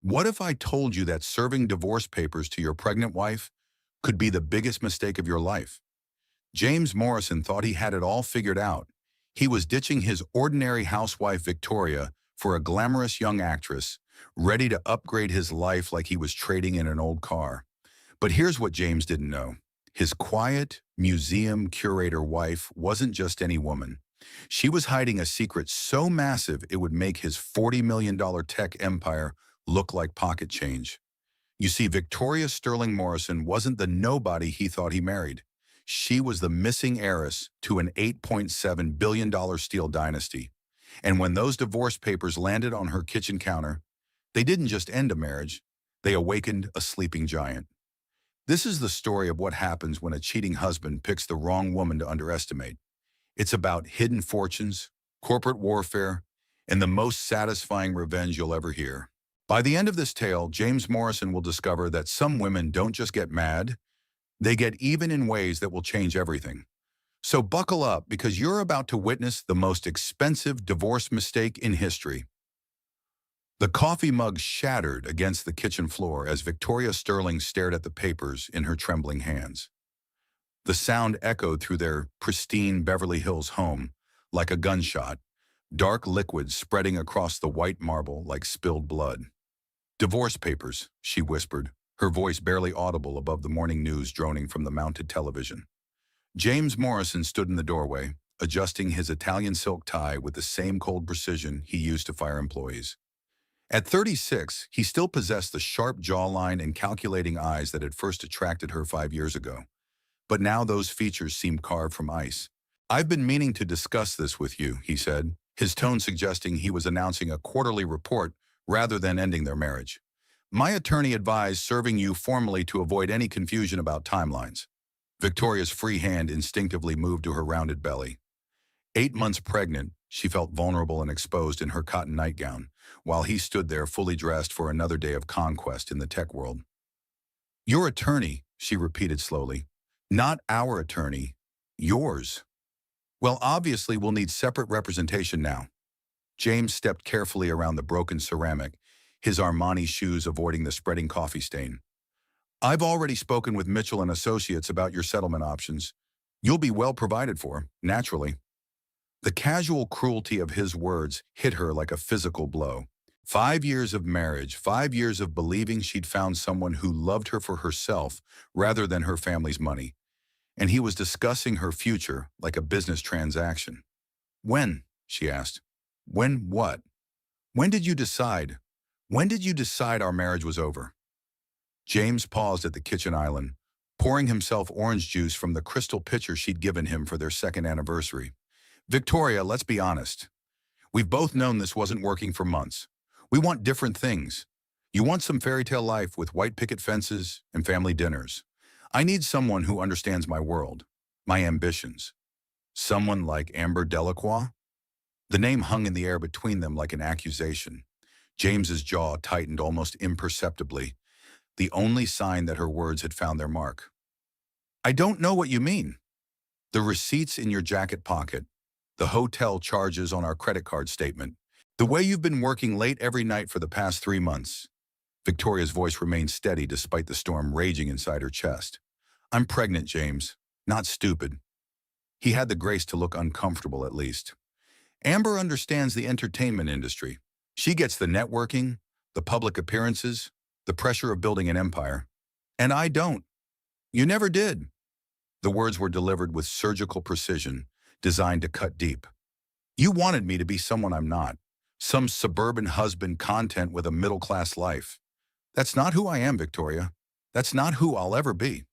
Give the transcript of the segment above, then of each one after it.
What if I told you that serving divorce papers to your pregnant wife could be the biggest mistake of your life? James Morrison thought he had it all figured out. He was ditching his ordinary housewife Victoria for a glamorous young actress, ready to upgrade his life like he was trading in an old car. But here's what James didn't know. His quiet, museum curator wife wasn't just any woman. She was hiding a secret so massive it would make his $40 million tech empire look like pocket change. You see, Victoria Sterling Morrison wasn't the nobody he thought he married. She was the missing heiress to an $8.7 billion steel dynasty. And when those divorce papers landed on her kitchen counter, they didn't just end a marriage, they awakened a sleeping giant. This is the story of what happens when a cheating husband picks the wrong woman to underestimate. It's about hidden fortunes, corporate warfare, and the most satisfying revenge you'll ever hear. By the end of this tale, James Morrison will discover that some women don't just get mad, they get even in ways that will change everything. So buckle up because you're about to witness the most expensive divorce mistake in history. The coffee mug shattered against the kitchen floor as Victoria Sterling stared at the papers in her trembling hands. The sound echoed through their pristine Beverly Hills home like a gunshot, dark liquid spreading across the white marble like spilled blood. "Divorce papers," she whispered, her voice barely audible above the morning news droning from the mounted television. James Morrison stood in the doorway, adjusting his Italian silk tie with the same cold precision he used to fire employees. At 36, he still possessed the sharp jawline and calculating eyes that had first attracted her 5 years ago. But now those features seemed carved from ice. "I've been meaning to discuss this with you," he said, his tone suggesting he was announcing a quarterly report rather than ending their marriage. "My attorney advised serving you formally to avoid any confusion about timelines." Victoria's free hand instinctively moved to her rounded belly. 8 months pregnant, she felt vulnerable and exposed in her cotton nightgown, while he stood there fully dressed for another day of conquest in the tech world. "Your attorney," she repeated slowly. "Not our attorney, yours." "Well, obviously we'll need separate representation now." James stepped carefully around the broken ceramic, his Armani shoes avoiding the spreading coffee stain. "I've already spoken with Mitchell and Associates about your settlement options. You'll be well provided for, naturally." The casual cruelty of his words hit her like a physical blow. 5 years of marriage, 5 years of believing she'd found someone who loved her for herself rather than her family's money. And he was discussing her future like a business transaction. "When?" she asked. "When what? When did you decide? When did you decide our marriage was over?" James paused at the kitchen island, pouring himself orange juice from the crystal pitcher she'd given him for their second anniversary. "Victoria, let's be honest. We've both known this wasn't working for months. We want different things. You want some fairy tale life with white picket fences and family dinners. I need someone who understands my world, my ambitions. Someone like Amber Delacroix?" The name hung in the air between them like an accusation. James's jaw tightened almost imperceptibly, the only sign that her words had found their mark. "I don't know what you mean." "The receipts in your jacket pocket, the hotel charges on our credit card statement, the way you've been working late every night for the past 3 months. Victoria's voice remained steady despite the storm raging inside her chest. "I'm pregnant, James. Not stupid." He had the grace to look uncomfortable at least. "Amber understands the entertainment industry. She gets the networking, the public appearances, the pressure of building an empire. And I don't. You never did." The words were delivered with surgical precision, designed to cut deep. "You wanted me to be someone I'm not. Some suburban husband content with a middle-class life. That's not who I am, Victoria. That's not who I'll ever be."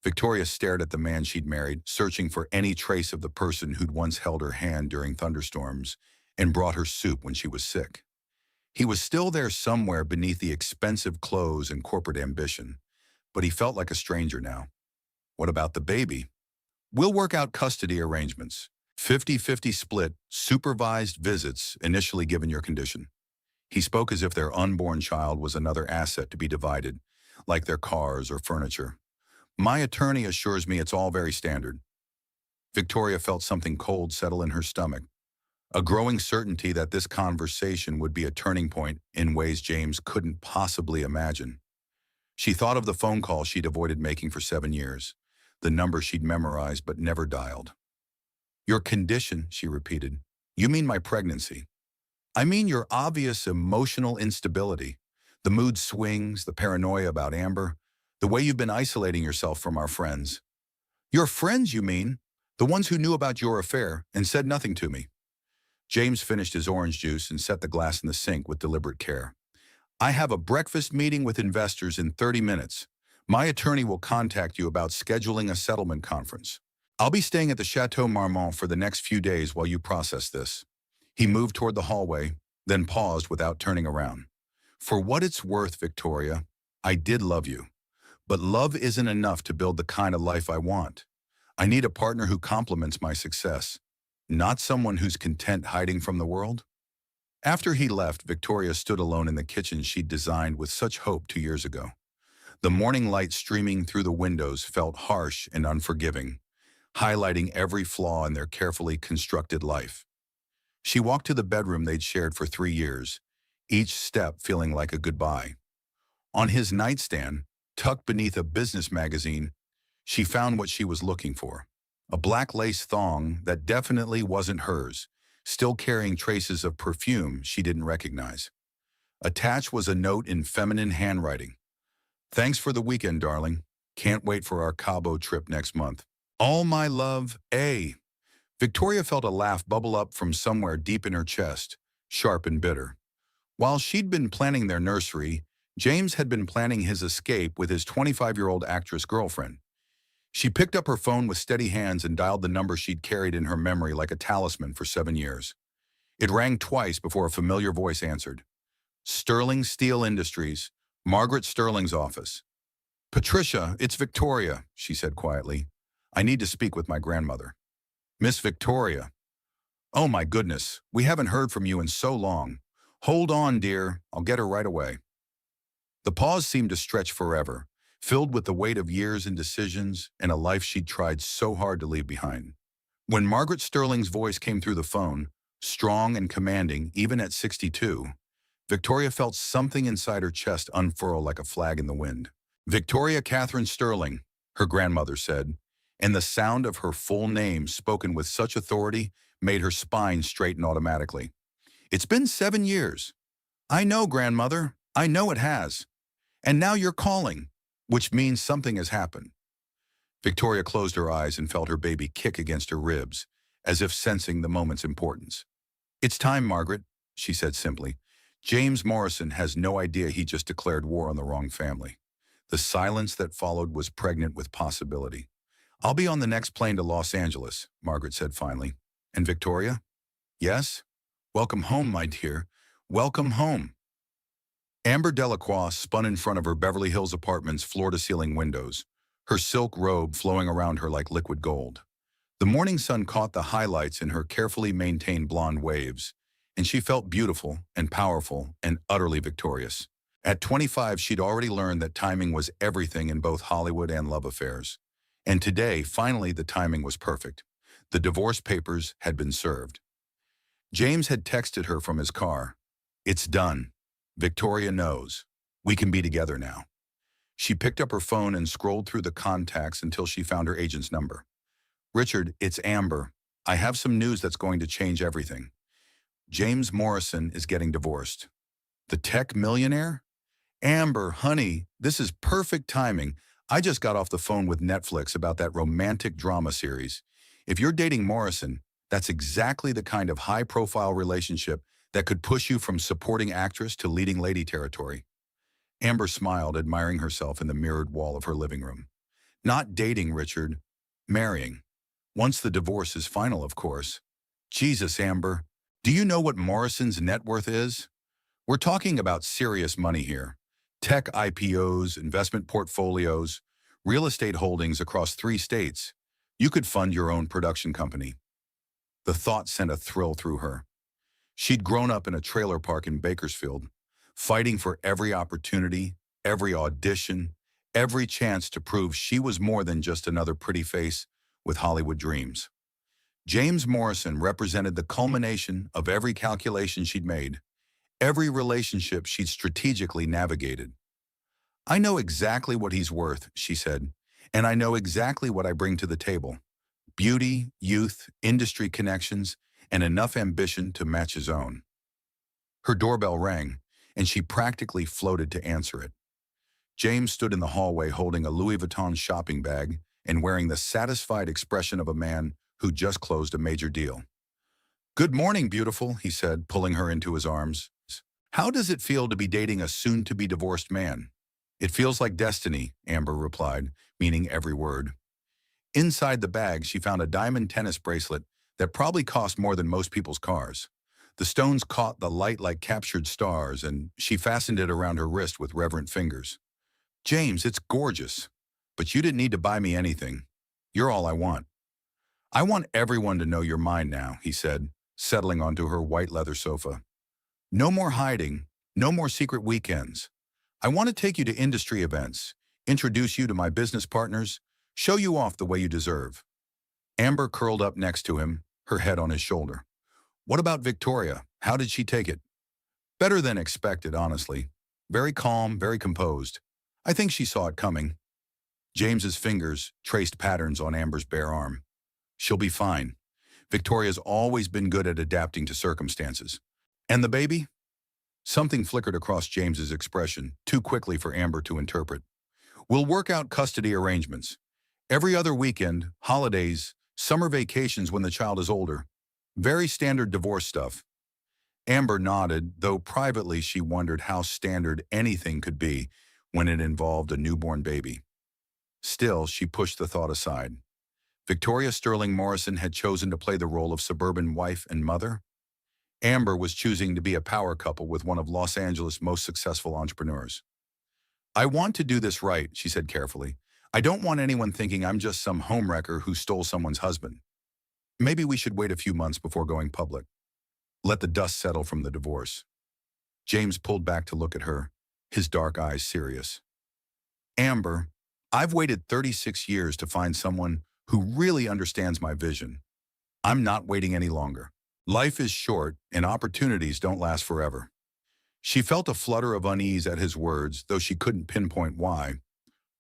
Victoria stared at the man she'd married, searching for any trace of the person who'd once held her hand during thunderstorms and brought her soup when she was sick. He was still there somewhere beneath the expensive clothes and corporate ambition, but he felt like a stranger now. "What about the baby?" "We'll work out custody arrangements. 50-50 split, supervised visits initially given your condition." He spoke as if their unborn child was another asset to be divided, like their cars or furniture. "My attorney assures me it's all very standard." Victoria felt something cold settle in her stomach. a growing certainty that this conversation would be a turning point in ways James couldn't possibly imagine. She thought of the phone call she'd avoided making for 7 years, the number she'd memorized but never dialed. Your condition, she repeated. You mean my pregnancy. I mean your obvious emotional instability, the mood swings, the paranoia about Amber, the way you've been isolating yourself from our friends. Your friends, you mean? The ones who knew about your affair and said nothing to me. James finished his orange juice and set the glass in the sink with deliberate care. I have a breakfast meeting with investors in 30 minutes. My attorney will contact you about scheduling a settlement conference. I'll be staying at the Chateau Marmont for the next few days while you process this. He moved toward the hallway, then paused without turning around. For what it's worth, Victoria, I did love you. But love isn't enough to build the kind of life I want. I need a partner who complements my success, not someone who's content hiding from the world. After he left, Victoria stood alone in the kitchen she'd designed with such hope 2 years ago. The morning light streaming through the windows felt harsh and unforgiving, highlighting every flaw in their carefully constructed life. She walked to the bedroom they'd shared for 3 years, each step feeling like a goodbye. On his nightstand, tucked beneath a business magazine, she found what she was looking for. A black lace thong that definitely wasn't hers, still carrying traces of perfume she didn't recognize. Attached was a note in feminine handwriting. Thanks for the weekend, darling. Can't wait for our Cabo trip next month. All my love, A. Victoria felt a laugh bubble up from somewhere deep in her chest, sharp and bitter. While she'd been planning their nursery, James had been planning his escape with his 25-year-old actress girlfriend. She picked up her phone with steady hands and dialed the number she'd carried in her memory like a talisman for 7 years. It rang twice before a familiar voice answered. Sterling Steel Industries, Margaret Sterling's office. Patricia, it's Victoria, she said quietly. I need to speak with my grandmother. Miss Victoria. Oh my goodness, we haven't heard from you in so long. Hold on, dear, I'll get her right away. The pause seemed to stretch forever, filled with the weight of years and decisions and a life she'd tried so hard to leave behind. When Margaret Sterling's voice came through the phone, strong and commanding even at 62, Victoria felt something inside her chest unfurl like a flag in the wind. Victoria Catherine Sterling, her grandmother said, and the sound of her full name spoken with such authority made her spine straighten automatically. It's been 7 years. I know, grandmother, I know it has. And now you're calling, which means something has happened. Victoria closed her eyes and felt her baby kick against her ribs, as if sensing the moment's importance. It's time, Margaret, she said simply. James Morrison has no idea he just declared war on the wrong family. The silence that followed was pregnant with possibility. I'll be on the next plane to Los Angeles, Margaret said finally. And Victoria? Yes? Welcome home, my dear. Welcome home. Amber Delacroix spun in front of her Beverly Hills apartment's floor-to-ceiling windows, her silk robe flowing around her like liquid gold. The morning sun caught the highlights in her carefully maintained blonde waves, and she felt beautiful and powerful and utterly victorious. At 25, she'd already learned that timing was everything in both Hollywood and love affairs. And today, finally, the timing was perfect. The divorce papers had been served. James had texted her from his car. It's done. Victoria knows. We can be together now. She picked up her phone and scrolled through the contacts until she found her agent's number. Richard, it's Amber. I have some news that's going to change everything. James Morrison is getting divorced. The tech millionaire? Amber, honey, this is perfect timing. I just got off the phone with Netflix about that romantic drama series. If you're dating Morrison, that's exactly the kind of high-profile relationship that could push you from supporting actress to leading lady territory. Amber smiled, admiring herself in the mirrored wall of her living room. Not dating, Richard. Marrying. Once the divorce is final, of course. Jesus, Amber. Do you know what Morrison's net worth is? We're talking about serious money here. Tech IPOs, investment portfolios, real estate holdings across 3 states. You could fund your own production company. The thought sent a thrill through her. She'd grown up in a trailer park in Bakersfield, fighting for every opportunity, every audition, every chance to prove she was more than just another pretty face with Hollywood dreams. James Morrison represented the culmination of every calculation she'd made, every relationship she'd strategically navigated. I know exactly what he's worth, she said, and I know exactly what I bring to the table. Beauty, youth, industry connections, and enough ambition to match his own. Her doorbell rang, and she practically floated to answer it. James stood in the hallway holding a Louis Vuitton shopping bag and wearing the satisfied expression of a man who just closed a major deal. "Good morning, beautiful," he said, pulling her into his arms. "How does it feel to be dating a soon-to-be divorced man?" "It feels like destiny," Amber replied, meaning every word. Inside the bag, she found a diamond tennis bracelet that probably cost more than most people's cars. The stones caught the light like captured stars, and she fastened it around her wrist with reverent fingers. "James, it's gorgeous. But you didn't need to buy me anything. You're all I want." "I want everyone to know you're mine now," he said, settling onto her white leather sofa. "No more hiding, no more secret weekends. I want to take you to industry events, introduce you to my business partners, show you off the way you deserve." Amber curled up next to him, her head on his shoulder. "What about Victoria? How did she take it?" "Better than expected, honestly. Very calm, very composed. I think she saw it coming." James's fingers traced patterns on Amber's bare arm. "She'll be fine. Victoria's always been good at adapting to circumstances." "And the baby?" Something flickered across James's expression, too quickly for Amber to interpret. "We'll work out custody arrangements. Every other weekend, holidays, summer vacations when the child is older. Very standard divorce stuff." Amber nodded, though privately she wondered how standard anything could be when it involved a newborn baby. Still, she pushed the thought aside. Victoria Sterling Morrison had chosen to play the role of suburban wife and mother. Amber was choosing to be a power couple with one of Los Angeles' most successful entrepreneurs. "I want to do this right," she said carefully. "I don't want anyone thinking I'm just some homewrecker who stole someone's husband. Maybe we should wait a few months before going public. Let the dust settle from the divorce." James pulled back to look at her, his dark eyes serious. "Amber, I've waited 36 years to find someone who really understands my vision. I'm not waiting any longer. Life is short, and opportunities don't last forever." She felt a flutter of unease at his words, though she couldn't pinpoint why.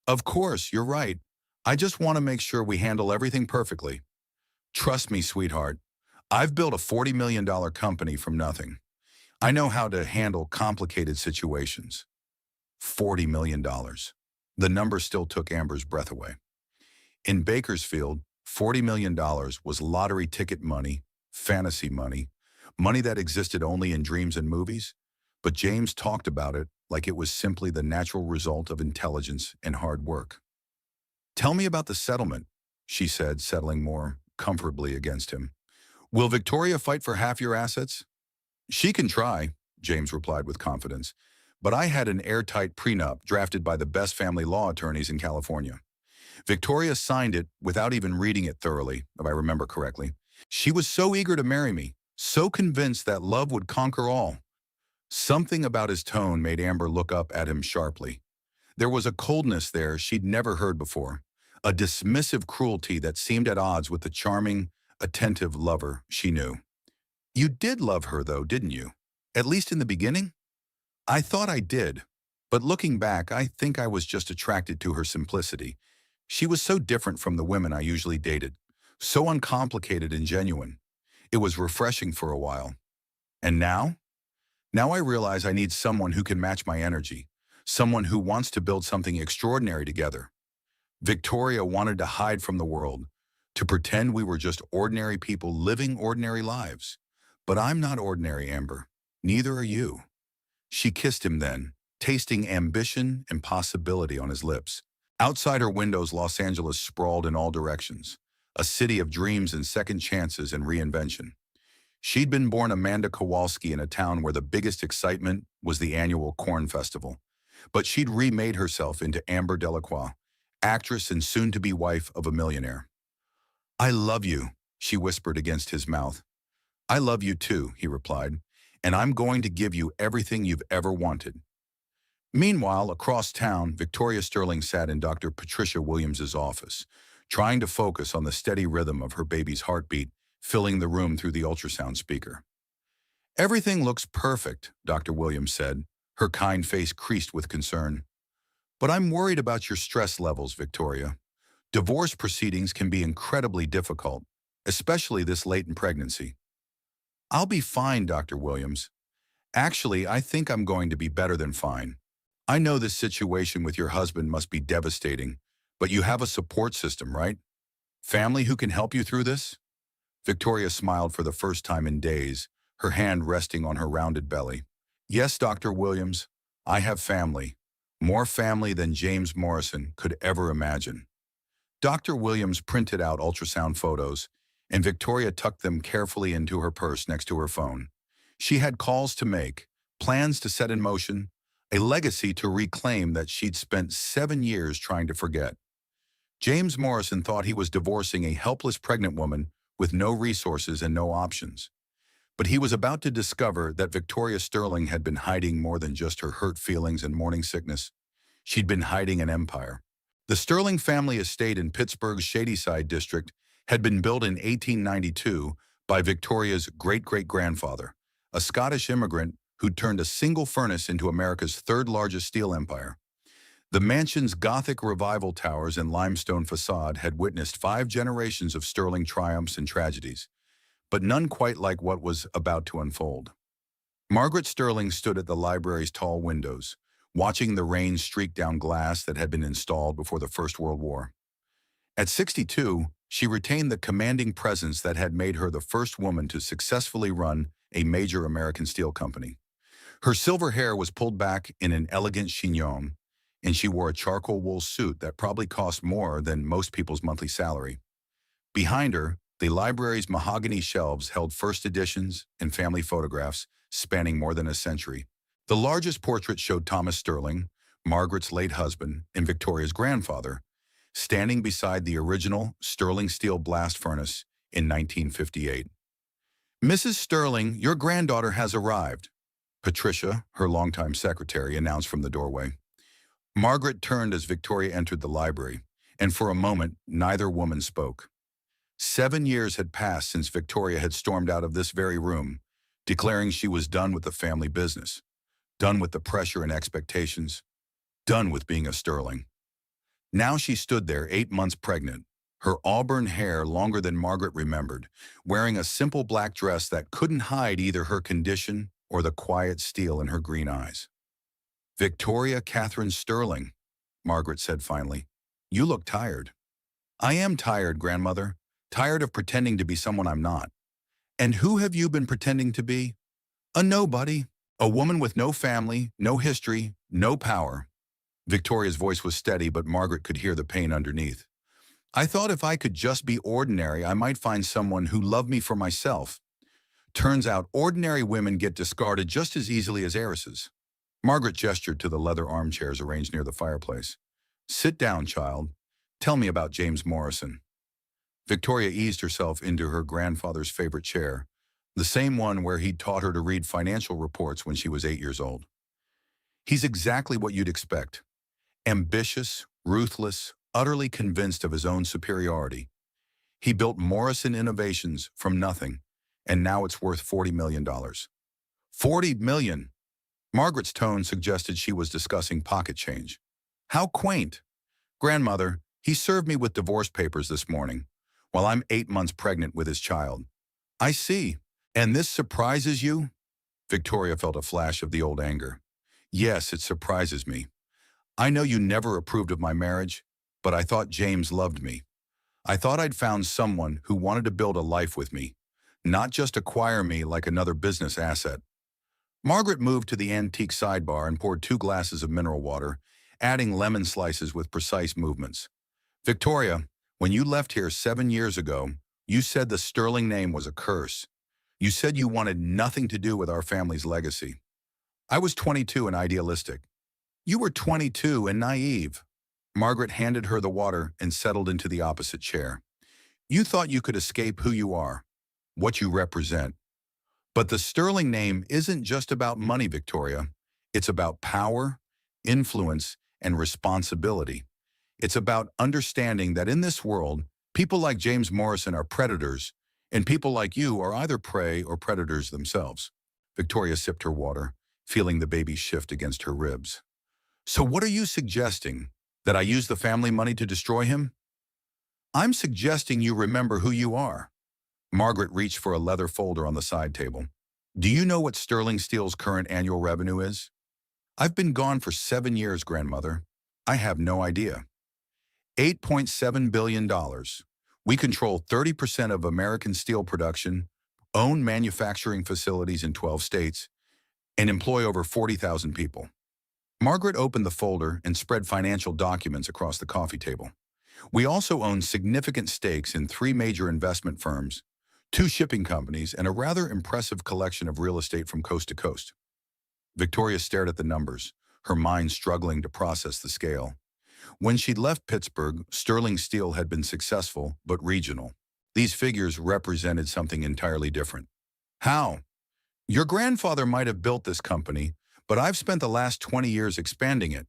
"Of course, you're right. I just want to make sure we handle everything perfectly. Trust me, sweetheart. I've built a $40 million company from nothing. I know how to handle complicated situations." $40 million. The number still took Amber's breath away. In Bakersfield, $40 million was lottery ticket money, fantasy money, money that existed only in dreams and movies. But James talked about it like it was simply the natural result of intelligence and hard work. "Tell me about the settlement," she said, settling more comfortably against him. "Will Victoria fight for half your assets?" "She can try," James replied with confidence. "But I had an airtight prenup drafted by the best family law attorneys in California. Victoria signed it without even reading it thoroughly, if I remember correctly. She was so eager to marry me, so convinced that love would conquer all." Something about his tone made Amber look up at him sharply. There was a coldness there she'd never heard before, a dismissive cruelty that seemed at odds with the charming, attentive lover she knew. "You did love her, though, didn't you? At least in the beginning?" "I thought I did, but looking back, I think I was just attracted to her simplicity. She was so different from the women I usually dated, so uncomplicated and genuine. It was refreshing for a while. And now? Now I realize I need someone who can match my energy, someone who wants to build something extraordinary together." Victoria wanted to hide from the world, to pretend we were just ordinary people living ordinary lives. "But I'm not ordinary, Amber. Neither are you." She kissed him then, tasting ambition and possibility on his lips. Outside her windows, Los Angeles sprawled in all directions, a city of dreams and second chances and reinvention. She'd been born Amanda Kowalski in a town where the biggest excitement was the annual Corn Festival. But she'd remade herself into Amber Delacroix, actress and soon-to-be wife of a millionaire. "I love you," she whispered against his mouth. "I love you too," he replied, "and I'm going to give you everything you've ever wanted." Meanwhile, across town, Victoria Sterling sat in Dr. Patricia Williams's office, trying to focus on the steady rhythm of her baby's heartbeat, filling the room through the ultrasound speaker. "Everything looks perfect," Dr. Williams said, her kind face creased with concern. "But I'm worried about your stress levels, Victoria. Divorce proceedings can be incredibly difficult, especially this late in pregnancy." "I'll be fine, Dr. Williams. Actually, I think I'm going to be better than fine. I know this situation with your husband must be devastating, but you have a support system, right? Family who can help you through this?" Victoria smiled for the first time in days, her hand resting on her rounded belly. "Yes, Dr. Williams, I have family. More family than James Morrison could ever imagine." Dr. Williams printed out ultrasound photos, and Victoria tucked them carefully into her purse next to her phone. She had calls to make, plans to set in motion, a legacy to reclaim that she'd spent 7 years trying to forget. James Morrison thought he was divorcing a helpless pregnant woman with no resources and no options. But he was about to discover that Victoria Sterling had been hiding more than just her hurt feelings and morning sickness. She'd been hiding an empire. The Sterling family estate in Pittsburgh's Shadyside district had been built in 1892 by Victoria's great-great-grandfather, a Scottish immigrant who'd turned a single furnace into America's third-largest steel empire. The mansion's Gothic revival towers and limestone facade had witnessed 5 generations of Sterling triumphs and tragedies, but none quite like what was about to unfold. Margaret Sterling stood at the library's tall windows, watching the rain streak down glass that had been installed before the First World War. At 62, she retained the commanding presence that had made her the first woman to successfully run a major American steel company. Her silver hair was pulled back in an elegant chignon, and she wore a charcoal wool suit that probably cost more than most people's monthly salary. Behind her, the library's mahogany shelves held first editions and family photographs spanning more than a century. The largest portrait showed Thomas Sterling, Margaret's late husband and Victoria's grandfather, standing beside the original Sterling steel blast furnace in 1958. "Mrs. Sterling, your granddaughter has arrived," Patricia, her longtime secretary, announced from the doorway. Margaret turned as Victoria entered the library, and for a moment, neither woman spoke. 7 years had passed since Victoria had stormed out of this very room, declaring she was done with the family business, done with the pressure and expectations, done with being a Sterling. Now she stood there 8 months pregnant, her auburn hair longer than Margaret remembered, wearing a simple black dress that couldn't hide either her condition or the quiet steel in her green eyes. "Victoria Catherine Sterling," Margaret said finally, "you look tired." "I am tired, grandmother. Tired of pretending to be someone I'm not." "And who have you been pretending to be?" "A nobody. A woman with no family, no history, no power." Victoria's voice was steady, but Margaret could hear the pain underneath. "I thought if I could just be ordinary, I might find someone who loved me for myself. Turns out ordinary women get discarded just as easily as heiresses." Margaret gestured to the leather armchairs arranged near the fireplace. "Sit down, child. Tell me about James Morrison." Victoria eased herself into her grandfather's favorite chair, the same one where he'd taught her to read financial reports when she was 8 years old. "He's exactly what you'd expect. Ambitious, ruthless, utterly convinced of his own superiority. He built Morrison Innovations from nothing, and now it's worth $40 million. $40 million! Margaret's tone suggested she was discussing pocket change. "How quaint. Grandmother, he served me with divorce papers this morning, while I'm 8 months pregnant with his child." "I see. And this surprises you?" Victoria felt a flash of the old anger. "Yes, it surprises me. I know you never approved of my marriage, but I thought James loved me. I thought I'd found someone who wanted to build a life with me, not just acquire me like another business asset." Margaret moved to the antique sidebar and poured 2 glasses of mineral water, adding lemon slices with precise movements. "Victoria, when you left here 7 years ago, you said the Sterling name was a curse. You said you wanted nothing to do with our family's legacy. I was 22 and idealistic. You were 22 and naive." Margaret handed her the water and settled into the opposite chair. "You thought you could escape who you are, what you represent. But the Sterling name isn't just about money, Victoria. It's about power, influence, and responsibility. It's about understanding that in this world, people like James Morrison are predators, And people like you are either prey or predators themselves. Victoria sipped her water, feeling the baby shift against her ribs. So what are you suggesting? That I use the family money to destroy him? I'm suggesting you remember who you are. Margaret reached for a leather folder on the side table. Do you know what Sterling Steel's current annual revenue is? I've been gone for 7 years, grandmother. I have no idea. $8.7 billion. We control 30% of American steel production, own manufacturing facilities in 12 states, and employ over 40,000 people. Margaret opened the folder and spread financial documents across the coffee table. We also own significant stakes in 3 major investment firms, 2 shipping companies, and a rather impressive collection of real estate from coast to coast. Victoria stared at the numbers, her mind struggling to process the scale. When she'd left Pittsburgh, Sterling Steel had been successful but regional. These figures represented something entirely different. How? Your grandfather might have built this company, but I've spent the last 20 years expanding it.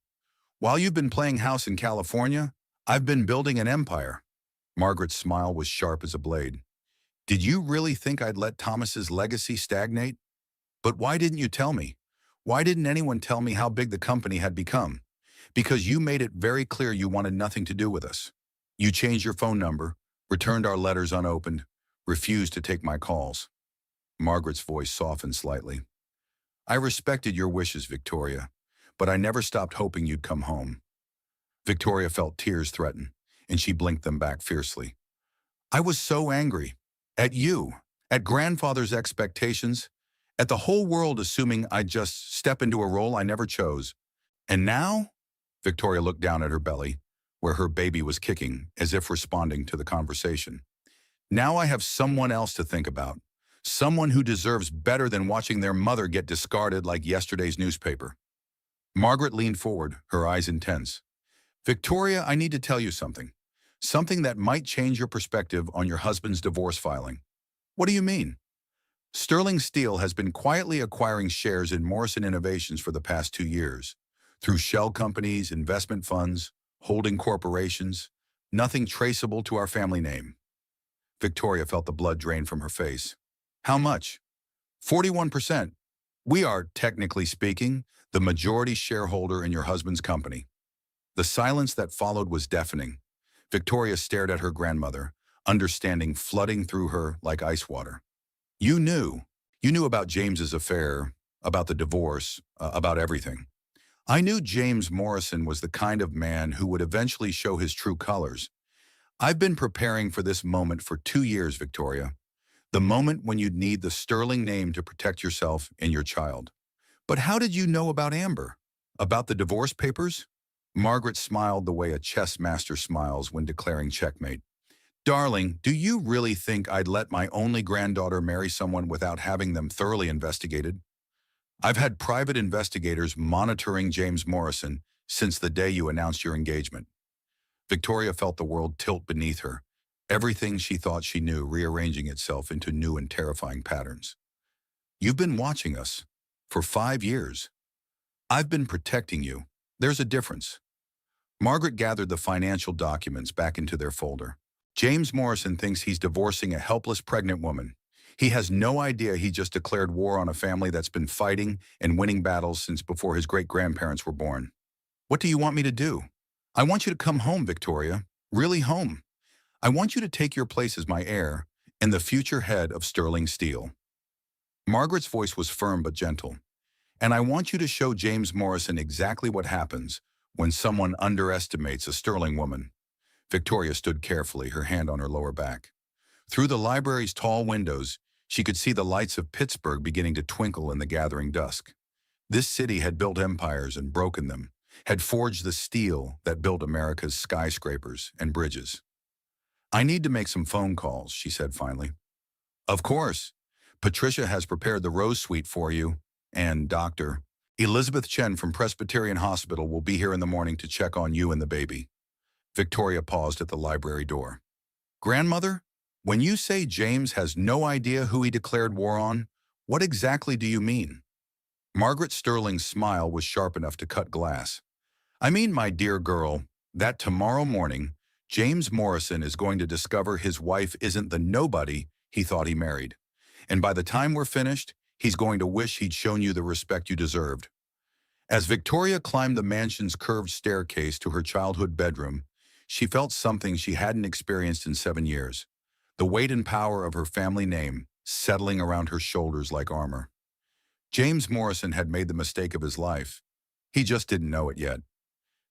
While you've been playing house in California, I've been building an empire. Margaret's smile was sharp as a blade. Did you really think I'd let Thomas's legacy stagnate? But why didn't you tell me? Why didn't anyone tell me how big the company had become? Because you made it very clear you wanted nothing to do with us. You changed your phone number, returned our letters unopened, refused to take my calls. Margaret's voice softened slightly. I respected your wishes, Victoria, but I never stopped hoping you'd come home. Victoria felt tears threaten, and she blinked them back fiercely. I was so angry. At you, at grandfather's expectations, at the whole world assuming I'd just step into a role I never chose. And now? Victoria looked down at her belly, where her baby was kicking, as if responding to the conversation. Now I have someone else to think about. Someone who deserves better than watching their mother get discarded like yesterday's newspaper. Margaret leaned forward, her eyes intense. Victoria, I need to tell you something. Something that might change your perspective on your husband's divorce filing. What do you mean? Sterling Steel has been quietly acquiring shares in Morrison Innovations for the past 2 years. Through shell companies, investment funds, holding corporations, nothing traceable to our family name. Victoria felt the blood drain from her face. How much? 41%. We are, technically speaking, the majority shareholder in your husband's company. The silence that followed was deafening. Victoria stared at her grandmother, understanding flooding through her like ice water. You knew about James's affair, about the divorce, about everything. I knew James Morrison was the kind of man who would eventually show his true colors. I've been preparing for this moment for 2 years, Victoria. The moment when you'd need the sterling name to protect yourself and your child. But how did you know about Amber? About the divorce papers? Margaret smiled the way a chess master smiles when declaring checkmate. Darling, do you really think I'd let my only granddaughter marry someone without having them thoroughly investigated? I've had private investigators monitoring James Morrison since the day you announced your engagement. Victoria felt the world tilt beneath her, everything she thought she knew rearranging itself into new and terrifying patterns. You've been watching us for 5 years. I've been protecting you. There's a difference. Margaret gathered the financial documents back into their folder. James Morrison thinks he's divorcing a helpless pregnant woman. He has no idea he just declared war on a family that's been fighting and winning battles since before his great-grandparents were born. What do you want me to do? I want you to come home, Victoria. Really home. I want you to take your place as my heir and the future head of Sterling Steel. Margaret's voice was firm but gentle. And I want you to show James Morrison exactly what happens when someone underestimates a sterling woman. Victoria stood carefully, her hand on her lower back. Through the library's tall windows, she could see the lights of Pittsburgh beginning to twinkle in the gathering dusk. This city had built empires and broken them, had forged the steel that built America's skyscrapers and bridges. I need to make some phone calls, she said finally. Of course. Patricia has prepared the rose suite for you, and Dr. Elizabeth Chen from Presbyterian Hospital will be here in the morning to check on you and the baby. Victoria paused at the library door. Grandmother, when you say James has no idea who he declared war on, what exactly do you mean? Margaret Sterling's smile was sharp enough to cut glass. I mean, my dear girl, that tomorrow morning, James Morrison is going to discover his wife isn't the nobody he thought he married. And by the time we're finished, he's going to wish he'd shown you the respect you deserved. As Victoria climbed the mansion's curved staircase to her childhood bedroom, she felt something she hadn't experienced in 7 years. The weight and power of her family name settling around her shoulders like armor. James Morrison had made the mistake of his life. He just didn't know it yet.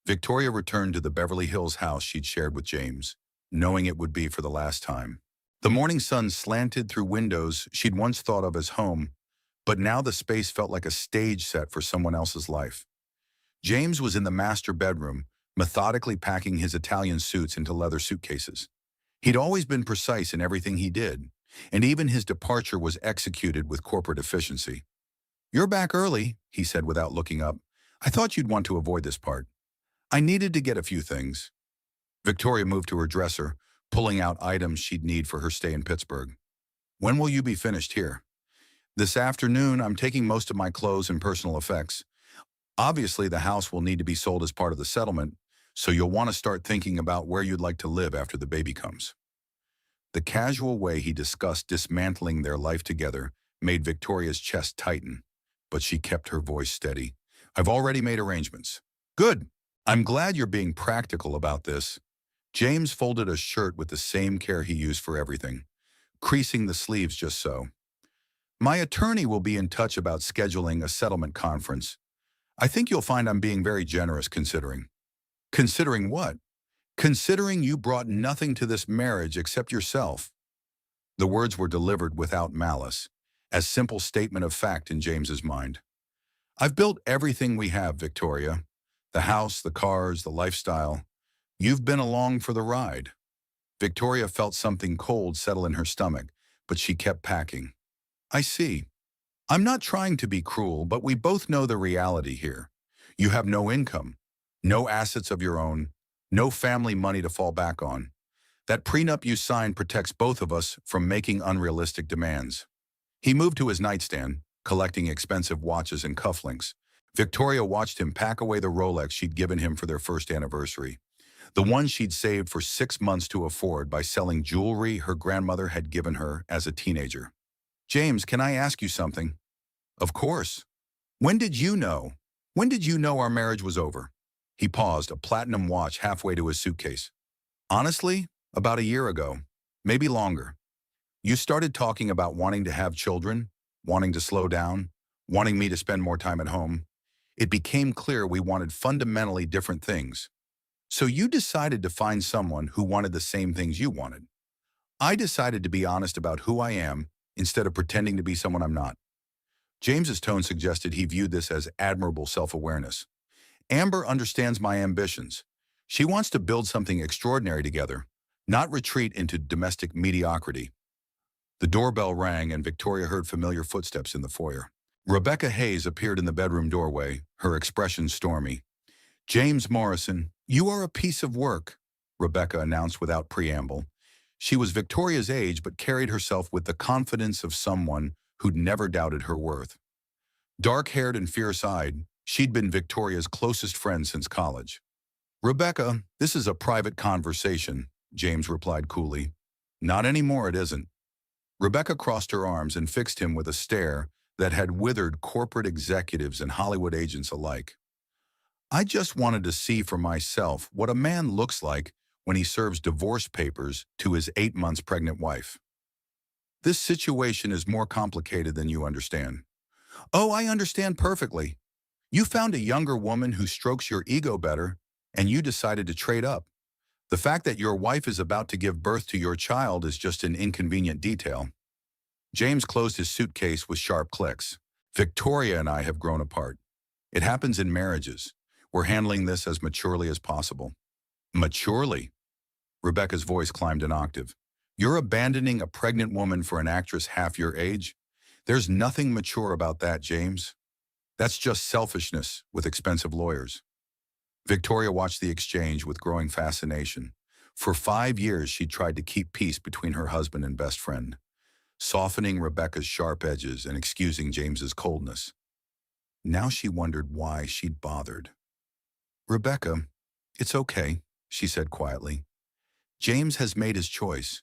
Victoria returned to the Beverly Hills house she'd shared with James, knowing it would be for the last time. The morning sun slanted through windows she'd once thought of as home, but now the space felt like a stage set for someone else's life. James was in the master bedroom, methodically packing his Italian suits into leather suitcases. He'd always been precise in everything he did, and even his departure was executed with corporate efficiency. "You're back early," he said without looking up. "I thought you'd want to avoid this part. I needed to get a few things." Victoria moved to her dresser, pulling out items she'd need for her stay in Pittsburgh. "When will you be finished here?" "This afternoon. I'm taking most of my clothes and personal effects. Obviously, the house will need to be sold as part of the settlement, so you'll want to start thinking about where you'd like to live after the baby comes." The casual way he discussed dismantling their life together made Victoria's chest tighten, but she kept her voice steady. "I've already made arrangements." "Good. I'm glad you're being practical about this." James folded a shirt with the same care he used for everything, creasing the sleeves just so. "My attorney will be in touch about scheduling a settlement conference. I think you'll find I'm being very generous considering." "Considering what?" "Considering you brought nothing to this marriage except yourself." The words were delivered without malice, a simple statement of fact in James's mind. "I've built everything we have, Victoria. The house, the cars, the lifestyle. You've been along for the ride." Victoria felt something cold settle in her stomach, but she kept packing. "I see. I'm not trying to be cruel, but we both know the reality here. You have no income, no assets of your own, no family money to fall back on. That prenup you signed protects both of us from making unrealistic demands." He moved to his nightstand, collecting expensive watches and cufflinks. Victoria watched him pack away the Rolex she'd given him for their first anniversary, the one she'd saved for 6 months to afford by selling jewelry her grandmother had given her as a teenager. "James, can I ask you something?" "Of course." When did you know? When did you know our marriage was over?" He paused, a platinum watch halfway to his suitcase. "Honestly, about a year ago, maybe longer. You started talking about wanting to have children, wanting to slow down, wanting me to spend more time at home. It became clear we wanted fundamentally different things. So you decided to find someone who wanted the same things you wanted. I decided to be honest about who I am instead of pretending to be someone I'm not." James's tone suggested he viewed this as admirable self-awareness. "Amber understands my ambitions. She wants to build something extraordinary together, not retreat into domestic mediocrity." The doorbell rang and Victoria heard familiar footsteps in the foyer. Rebecca Hayes appeared in the bedroom doorway, her expression stormy. "James Morrison, you are a piece of work," Rebecca announced without preamble. She was Victoria's age but carried herself with the confidence of someone who'd never doubted her worth. Dark-haired and fierce-eyed, she'd been Victoria's closest friend since college. "Rebecca, this is a private conversation," James replied coolly. "Not anymore, it isn't." Rebecca crossed her arms and fixed him with a stare that had withered corporate executives and Hollywood agents alike. "I just wanted to see for myself what a man looks like when he serves divorce papers to his 8 months pregnant wife. This situation is more complicated than you understand." "Oh, I understand perfectly. You found a younger woman who strokes your ego better, and you decided to trade up. The fact that your wife is about to give birth to your child is just an inconvenient detail." James closed his suitcase with sharp clicks. "Victoria and I have grown apart. It happens in marriages. We're handling this as maturely as possible." "Maturely?" Rebecca's voice climbed an octave. "You're abandoning a pregnant woman for an actress half your age? There's nothing mature about that, James. That's just selfishness with expensive lawyers." Victoria watched the exchange with growing fascination. For 5 years, she'd tried to keep peace between her husband and best friend, softening Rebecca's sharp edges and excusing James's coldness. Now she wondered why she'd bothered. "Rebecca, it's okay," she said quietly. "James has made his choice.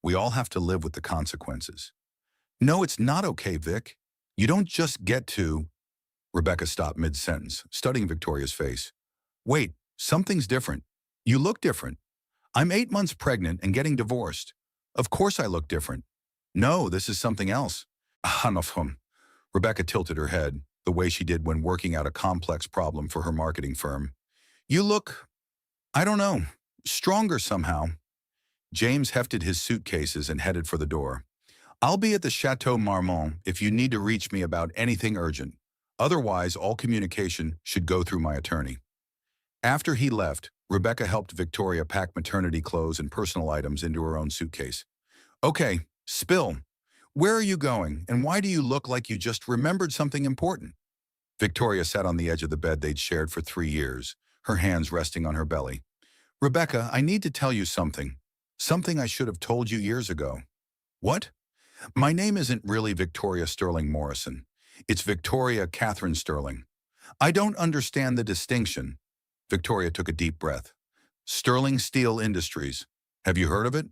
We all have to live with the consequences. No, it's not okay, Vic. You don't just get to... Rebecca stopped mid-sentence, studying Victoria's face. Wait, something's different. You look different. I'm 8 months pregnant and getting divorced. Of course I look different. No, this is something else. Hanofhum. Rebecca tilted her head, the way she did when working out a complex problem for her marketing firm. You look, I don't know, stronger somehow. James hefted his suitcases and headed for the door. I'll be at the Chateau Marmont if you need to reach me about anything urgent. Otherwise, all communication should go through my attorney. After he left, Rebecca helped Victoria pack maternity clothes and personal items into her own suitcase. Okay, spill. Where are you going, and why do you look like you just remembered something important? Victoria sat on the edge of the bed they'd shared for 3 years, her hands resting on her belly. Rebecca, I need to tell you something. Something I should have told you years ago. What? My name isn't really Victoria Sterling Morrison. It's Victoria Catherine Sterling. I don't understand the distinction. Victoria took a deep breath. Sterling Steel Industries. Have you heard of it?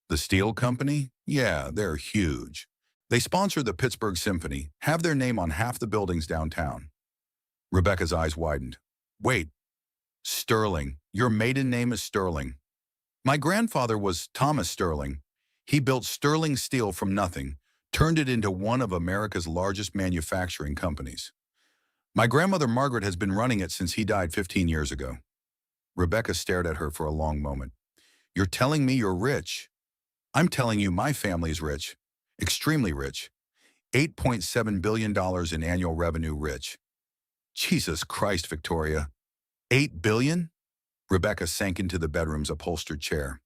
The steel company? Yeah, they're huge. They sponsor the Pittsburgh Symphony, have their name on half the buildings downtown. Rebecca's eyes widened. Wait, Sterling. Your maiden name is Sterling. My grandfather was Thomas Sterling. He built Sterling Steel from nothing, turned it into one of America's largest manufacturing companies. My grandmother Margaret has been running it since he died 15 years ago. Rebecca stared at her for a long moment. You're telling me you're rich? I'm telling you my family's rich. Extremely rich. $8.7 billion in annual revenue rich. Jesus Christ, Victoria. 8 billion? Rebecca sank into the bedroom's upholstered chair.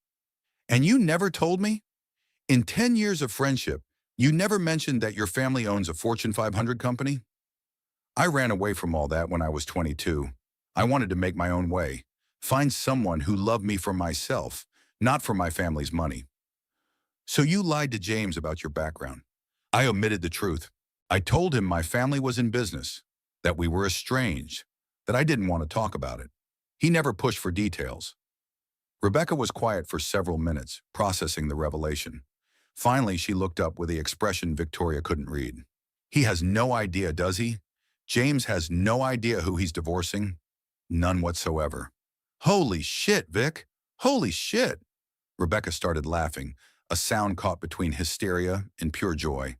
And you never told me? In 10 years of friendship, you never mentioned that your family owns a Fortune 500 company? I ran away from all that when I was 22. I wanted to make my own way, find someone who loved me for myself, not for my family's money. So you lied to James about your background. I omitted the truth. I told him my family was in business, that we were estranged, that I didn't want to talk about it. He never pushed for details. Rebecca was quiet for several minutes, processing the revelation. Finally, she looked up with the expression Victoria couldn't read. He has no idea, does he? James has no idea who he's divorcing? None whatsoever. Holy shit, Vic! Holy shit! Rebecca started laughing, a sound caught between hysteria and pure joy.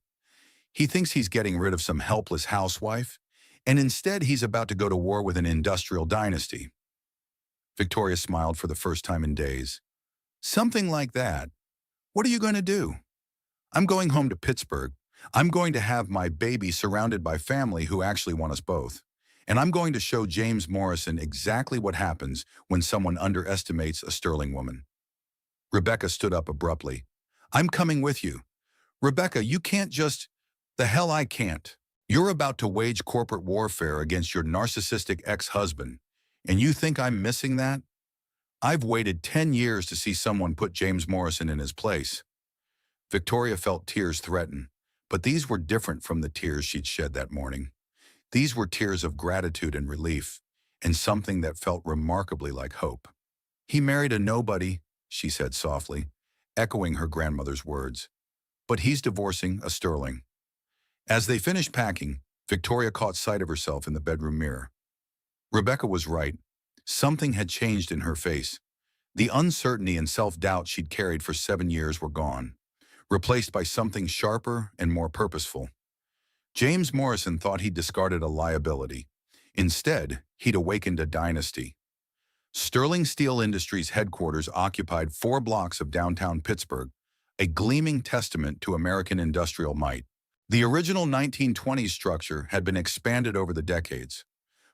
He thinks he's getting rid of some helpless housewife, and instead he's about to go to war with an industrial dynasty. Victoria smiled for the first time in days. Something like that. What are you going to do? I'm going home to Pittsburgh. I'm going to have my baby surrounded by family who actually want us both. And I'm going to show James Morrison exactly what happens when someone underestimates a sterling woman. Rebecca stood up abruptly. I'm coming with you. Rebecca, you can't just... The hell I can't. You're about to wage corporate warfare against your narcissistic ex-husband. And you think I'm missing that? I've waited 10 years to see someone put James Morrison in his place. Victoria felt tears threaten, but these were different from the tears she'd shed that morning. These were tears of gratitude and relief, and something that felt remarkably like hope. He married a nobody, she said softly, echoing her grandmother's words. But he's divorcing a sterling. As they finished packing, Victoria caught sight of herself in the bedroom mirror. Rebecca was right. Something had changed in her face. The uncertainty and self-doubt she'd carried for 7 years were gone, replaced by something sharper and more purposeful. James Morrison thought he'd discarded a liability. Instead, he'd awakened a dynasty. Sterling Steel Industries headquarters occupied 4 blocks of downtown Pittsburgh, a gleaming testament to American industrial might. The original 1920s structure had been expanded over the decades,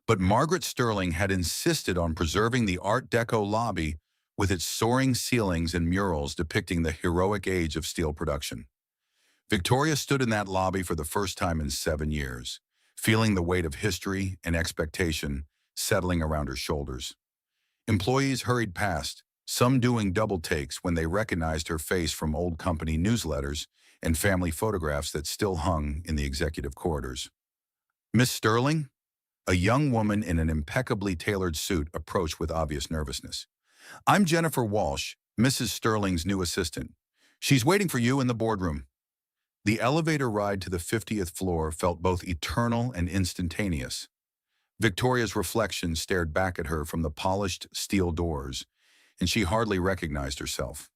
but Margaret Sterling had insisted on preserving the Art Deco lobby with its soaring ceilings and murals depicting the heroic age of steel production. Victoria stood in that lobby for the first time in 7 years, feeling the weight of history and expectation settling around her shoulders. Employees hurried past, some doing double takes when they recognized her face from old company newsletters and family photographs that still hung in the executive corridors. Miss Sterling? A young woman in an impeccably tailored suit approached with obvious nervousness. I'm Jennifer Walsh, Mrs. Sterling's new assistant. She's waiting for you in the boardroom. The elevator ride to the 50th floor felt both eternal and instantaneous. Victoria's reflection stared back at her from the polished steel doors, and she hardly recognized herself.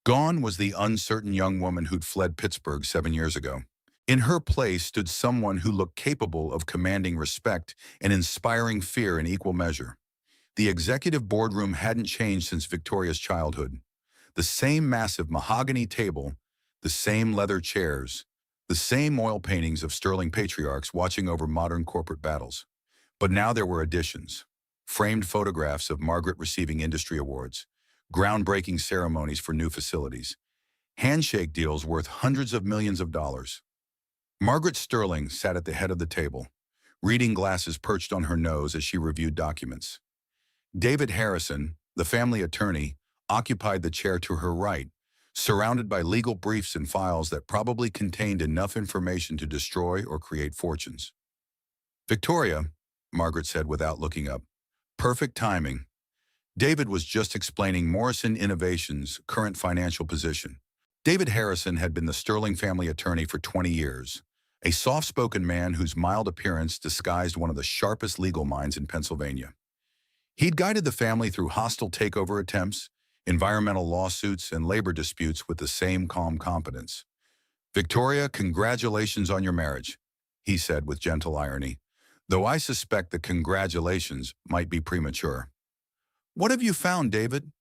Gone was the uncertain young woman who'd fled Pittsburgh 7 years ago. In her place stood someone who looked capable of commanding respect and inspiring fear in equal measure. The executive boardroom hadn't changed since Victoria's childhood. The same massive mahogany table, the same leather chairs, the same oil paintings of sterling patriarchs watching over modern corporate battles. But now there were additions. Framed photographs of Margaret receiving industry awards, groundbreaking ceremonies for new facilities, handshake deals worth hundreds of millions of dollars. Margaret Sterling sat at the head of the table, reading glasses perched on her nose as she reviewed documents. David Harrison, the family attorney, occupied the chair to her right, surrounded by legal briefs and files that probably contained enough information to destroy or create fortunes. "Victoria," Margaret said without looking up. "Perfect timing." David was just explaining Morrison Innovations' current financial position. David Harrison had been the Sterling family attorney for 20 years, a soft-spoken man whose mild appearance disguised one of the sharpest legal minds in Pennsylvania. He'd guided the family through hostile takeover attempts, environmental lawsuits, and labor disputes with the same calm competence. "Victoria, congratulations on your marriage," he said with gentle irony, "though I suspect the congratulations might be premature." "What have you found, David?"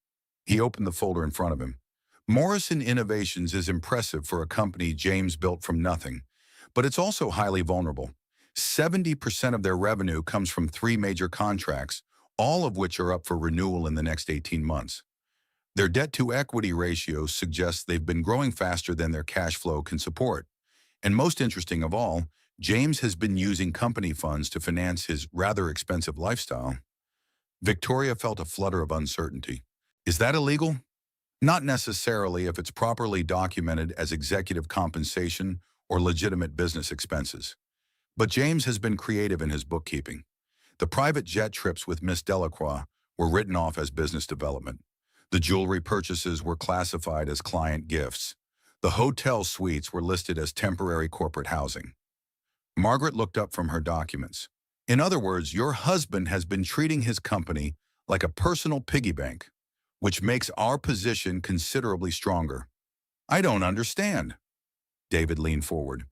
He opened the folder in front of him. Morrison Innovations is impressive for a company James built from nothing, but it's also highly vulnerable. 70% of their revenue comes from 3 major contracts, all of which are up for renewal in the next 18 months. Their debt-to-equity ratio suggests they've been growing faster than their cash flow can support. And most interesting of all, James has been using company funds to finance his rather expensive lifestyle. Victoria felt a flutter of uncertainty. "Is that illegal?" "Not necessarily if it's properly documented as executive compensation or legitimate business expenses. But James has been creative in his bookkeeping. The private jet trips with Miss Delacroix were written off as business development. The jewelry purchases were classified as client gifts. The hotel suites were listed as temporary corporate housing." Margaret looked up from her documents. "In other words, your husband has been treating his company like a personal piggy bank, which makes our position considerably stronger." "I don't understand." David leaned forward.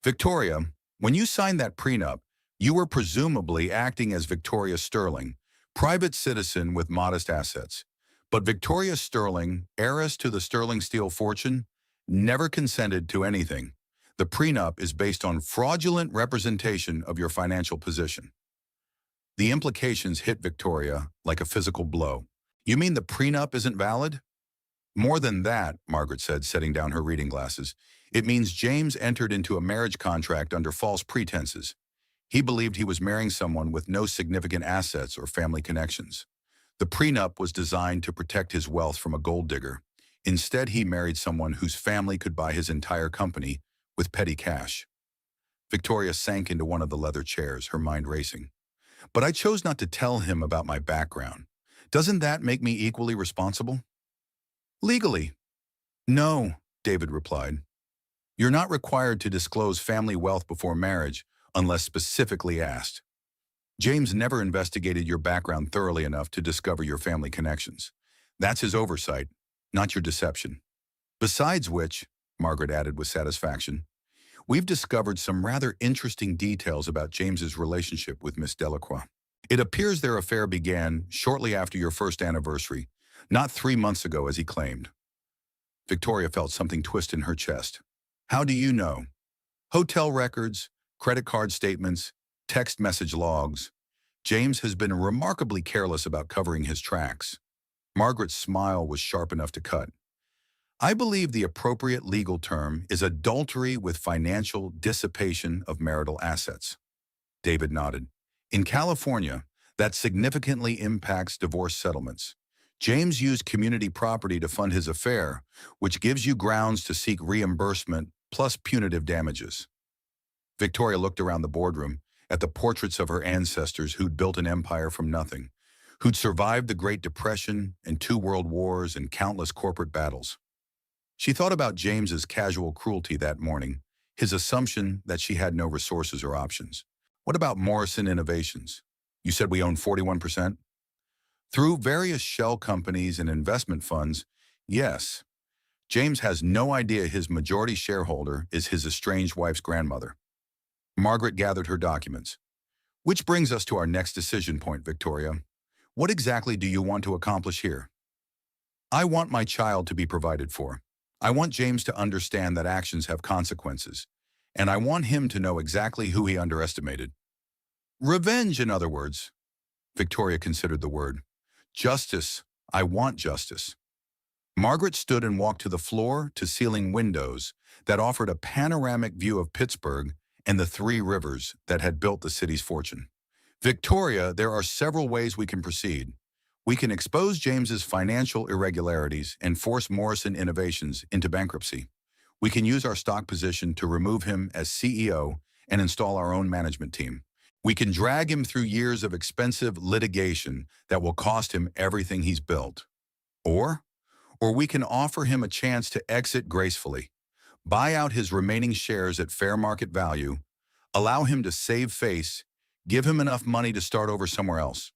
"Victoria, when you signed that prenup, you were presumably acting as Victoria Sterling, private citizen with modest assets. But Victoria Sterling, heiress to the Sterling Steel fortune, never consented to anything. The prenup is based on fraudulent representation of your financial position." The implications hit Victoria like a physical blow. "You mean the prenup isn't valid?" "More than that," Margaret said, setting down her reading glasses. "It means James entered into a marriage contract under false pretenses. He believed he was marrying someone with no significant assets or family connections. The prenup was designed to protect his wealth from a gold digger. Instead, he married someone whose family could buy his entire company with petty cash." Victoria sank into one of the leather chairs, her mind racing. "But I chose not to tell him about my background. Doesn't that make me equally responsible?" "Legally, no," David replied. "You're not required to disclose family wealth before marriage unless specifically asked. James never investigated your background thoroughly enough to discover your family connections. That's his oversight, not your deception. Besides which," Margaret added with satisfaction, "we've discovered some rather interesting details about James's relationship with Miss Delacroix. It appears their affair began shortly after your first anniversary, not 3 months ago as he claimed." Victoria felt something twist in her chest. "How do you know?" "Hotel records, credit card statements, text message logs. James has been remarkably careless about covering his tracks." Margaret's smile was sharp enough to cut. "I believe the appropriate legal term is adultery with financial dissipation of marital assets." David nodded. "In California, that significantly impacts divorce settlements. James used community property to fund his affair, which gives you grounds to seek reimbursement plus punitive damages." Victoria looked around the boardroom at the portraits of her ancestors who'd built an empire from nothing, who'd survived the Great Depression and 2 world wars and countless corporate battles. She thought about James's casual cruelty that morning, his assumption that she had no resources or options. What about Morrison Innovations? You said we own 41%? Through various shell companies and investment funds, yes. James has no idea his majority shareholder is his estranged wife's grandmother. Margaret gathered her documents. Which brings us to our next decision point, Victoria. What exactly do you want to accomplish here? I want my child to be provided for. I want James to understand that actions have consequences, and I want him to know exactly who he underestimated. Revenge, in other words. Victoria considered the word. Justice. I want justice. Margaret stood and walked to the floor-to-ceiling windows that offered a panoramic view of Pittsburgh and the three rivers that had built the city's fortune. Victoria, there are several ways we can proceed. We can expose James's financial irregularities and force Morrison Innovations into bankruptcy. We can use our stock position to remove him as CEO and install our own management team. We can drag him through years of expensive litigation that will cost him everything he's built. Or we can offer him a chance to exit gracefully, buy out his remaining shares at fair market value, allow him to save face, give him enough money to start over somewhere else.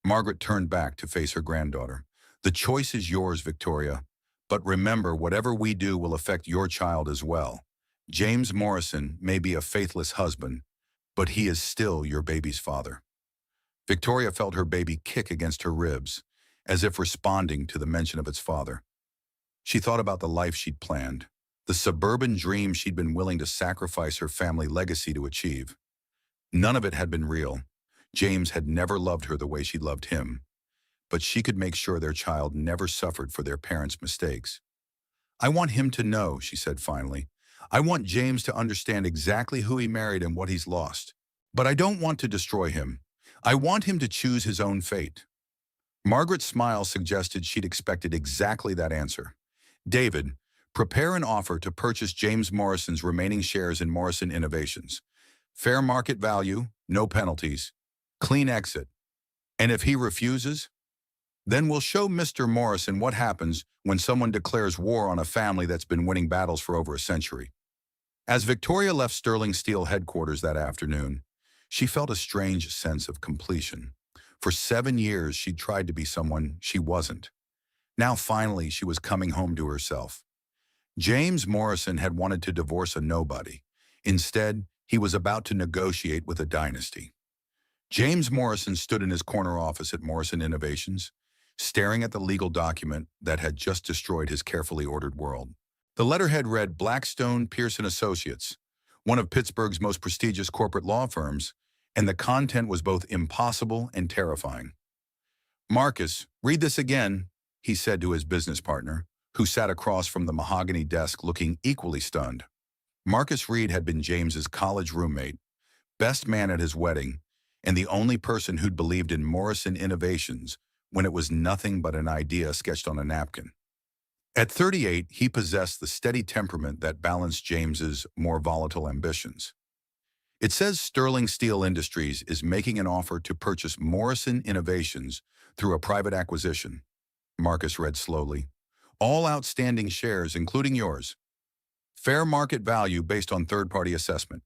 Margaret turned back to face her granddaughter. The choice is yours, Victoria. But remember, whatever we do will affect your child as well. James Morrison may be a faithless husband, but he is still your baby's father. Victoria felt her baby kick against her ribs, as if responding to the mention of its father. She thought about the life she'd planned, the suburban dream she'd been willing to sacrifice her family legacy to achieve. None of it had been real. James had never loved her the way she loved him, but she could make sure their child never suffered for their parents' mistakes. I want him to know, she said finally. I want James to understand exactly who he married and what he's lost. But I don't want to destroy him. I want him to choose his own fate. Margaret's smile suggested she'd expected exactly that answer. David, prepare an offer to purchase James Morrison's remaining shares in Morrison Innovations. Fair market value, no penalties, clean exit. And if he refuses, then we'll show Mr. Morrison what happens when someone declares war on a family that's been winning battles for over a century. As Victoria left Sterling Steel headquarters that afternoon, she felt a strange sense of completion. For 7 years, she'd tried to be someone she wasn't. Now finally, she was coming home to herself. James Morrison had wanted to divorce a nobody. Instead, he was about to negotiate with a dynasty. James Morrison stood in his corner office at Morrison Innovations, staring at the legal document that had just destroyed his carefully ordered world. The letterhead read Blackstone Pearson Associates, one of Pittsburgh's most prestigious corporate law firms, and the content was both impossible and terrifying. Marcus, read this again, he said to his business partner, who sat across from the mahogany desk looking equally stunned. Marcus Reed had been James's college roommate, best man at his wedding, and the only person who'd believed in Morrison Innovations when it was nothing but an idea sketched on a napkin. At 38, he possessed the steady temperament that balanced James's more volatile ambitions. It says Sterling Steel Industries is making an offer to purchase Morrison Innovations through a private acquisition. Marcus read slowly. All outstanding shares, including yours. Fair market value based on third-party assessment.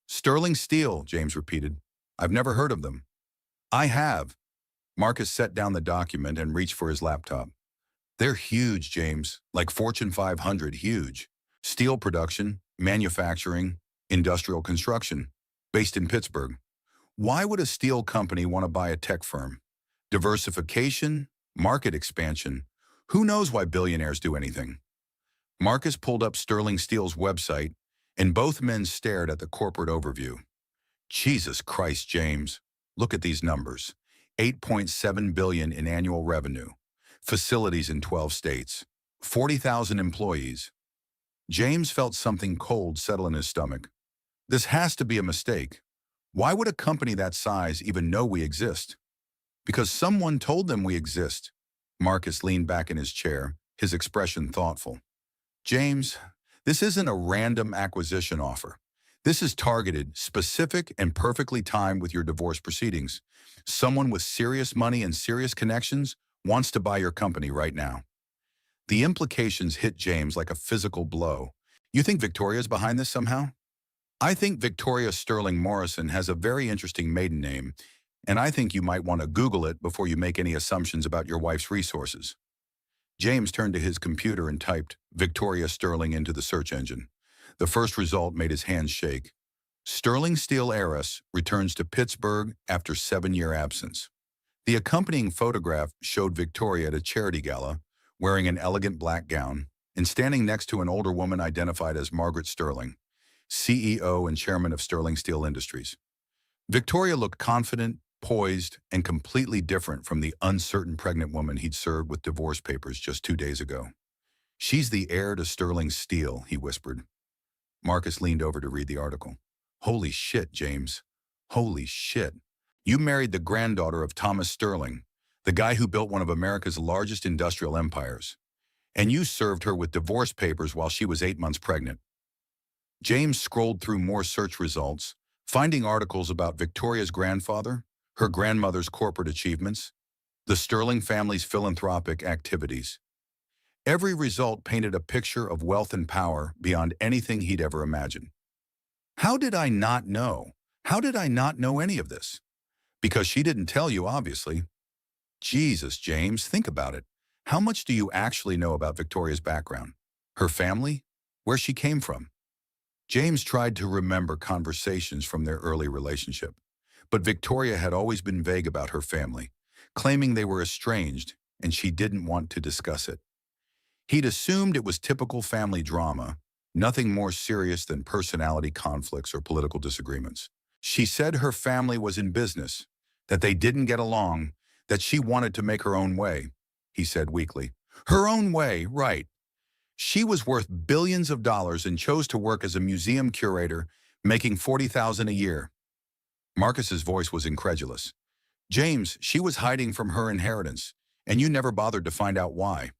Sterling Steel, James repeated. I've never heard of them. I have. Marcus set down the document and reached for his laptop. They're huge, James, like Fortune 500 huge. Steel production, manufacturing, industrial construction, based in Pittsburgh. Why would a steel company want to buy a tech firm? Diversification, market expansion. Who knows why billionaires do anything? Marcus pulled up Sterling Steel's website, and both men stared at the corporate overview. Jesus Christ, James. Look at these numbers. $8.7 billion in annual revenue. Facilities in 12 states. 40,000 employees. James felt something cold settle in his stomach. This has to be a mistake. Why would a company that size even know we exist? Because someone told them we exist. Marcus leaned back in his chair, his expression thoughtful. James, this isn't a random acquisition offer. This is targeted, specific, and perfectly timed with your divorce proceedings. Someone with serious money and serious connections wants to buy your company right now. The implications hit James like a physical blow. You think Victoria's behind this somehow? I think Victoria Sterling Morrison has a very interesting maiden name, and I think you might want to Google it before you make any assumptions about your wife's resources. James turned to his computer and typed Victoria Sterling into the search engine. The first result made his hands shake. Sterling steel heiress returns to Pittsburgh after 7-year absence. The accompanying photograph showed Victoria at a charity gala, wearing an elegant black gown, and standing next to an older woman identified as Margaret Sterling, CEO and chairman of Sterling Steel Industries. Victoria looked confident, poised, and completely different from the uncertain pregnant woman he'd served with divorce papers just 2 days ago. "She's the heir to Sterling Steel," he whispered. Marcus leaned over to read the article. "Holy shit, James. Holy shit. You married the granddaughter of Thomas Sterling, the guy who built one of America's largest industrial empires. And you served her with divorce papers while she was 8 months pregnant." James scrolled through more search results, finding articles about Victoria's grandfather, her grandmother's corporate achievements, the Sterling family's philanthropic activities. Every result painted a picture of wealth and power beyond anything he'd ever imagined. How did I not know? How did I not know any of this? Because she didn't tell you, obviously. Jesus, James, think about it. How much do you actually know about Victoria's background? Her family? Where she came from? James tried to remember conversations from their early relationship, but Victoria had always been vague about her family, claiming they were estranged and she didn't want to discuss it. He'd assumed it was typical family drama, nothing more serious than personality conflicts or political disagreements. She said her family was in business, that they didn't get along, that she wanted to make her own way, he said weakly. Her own way, right. She was worth billions of dollars and chose to work as a museum curator, making $40,000 a year. Marcus's voice was incredulous. James, she was hiding from her inheritance, and you never bothered to find out why.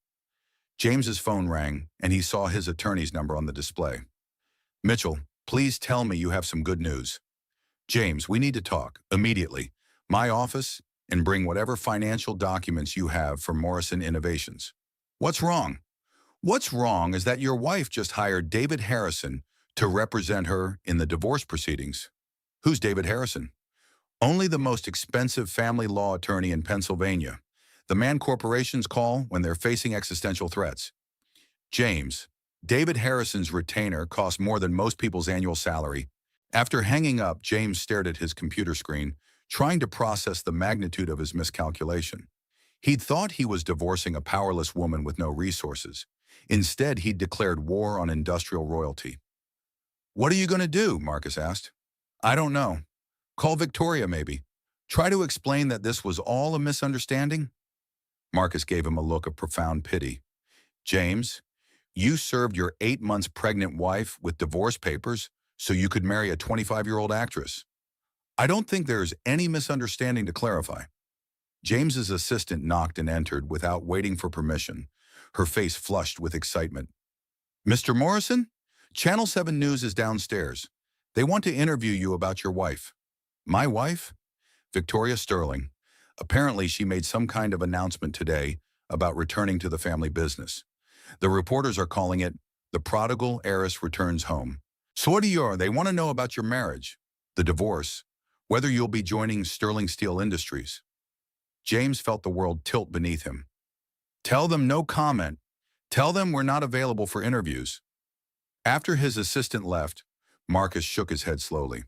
James's phone rang, and he saw his attorney's number on the display. "Mitchell, please tell me you have some good news." "James, we need to talk, immediately. My office, and bring whatever financial documents you have from Morrison Innovations." "What's wrong?" "What's wrong is that your wife just hired David Harrison to represent her in the divorce proceedings." "Who's David Harrison?" "Only the most expensive family law attorney in Pennsylvania. The man corporations call when they're facing existential threats." "James, David Harrison's retainer costs more than most people's annual salary." After hanging up, James stared at his computer screen, trying to process the magnitude of his miscalculation. He'd thought he was divorcing a powerless woman with no resources. Instead, he'd declared war on industrial royalty. "What are you going to do?" Marcus asked. "I don't know. Call Victoria, maybe. Try to explain that this was all a misunderstanding." Marcus gave him a look of profound pity. "James, you served your 8 months pregnant wife with divorce papers so you could marry a 25-year-old actress. I don't think there's any misunderstanding to clarify." James's assistant knocked and entered without waiting for permission, her face flushed with excitement. "Mr. Morrison? Channel 7 News is downstairs. They want to interview you about your wife." "My wife?" "Victoria Sterling. Apparently she made some kind of announcement today about returning to the family business. The reporters are calling it, 'The Prodigal Heiress Returns Home.' So they want to know about your marriage, the divorce, whether you'll be joining Sterling Steel Industries." James felt the world tilt beneath him. "Tell them no comment. Tell them we're not available for interviews." After his assistant left, Marcus shook his head slowly.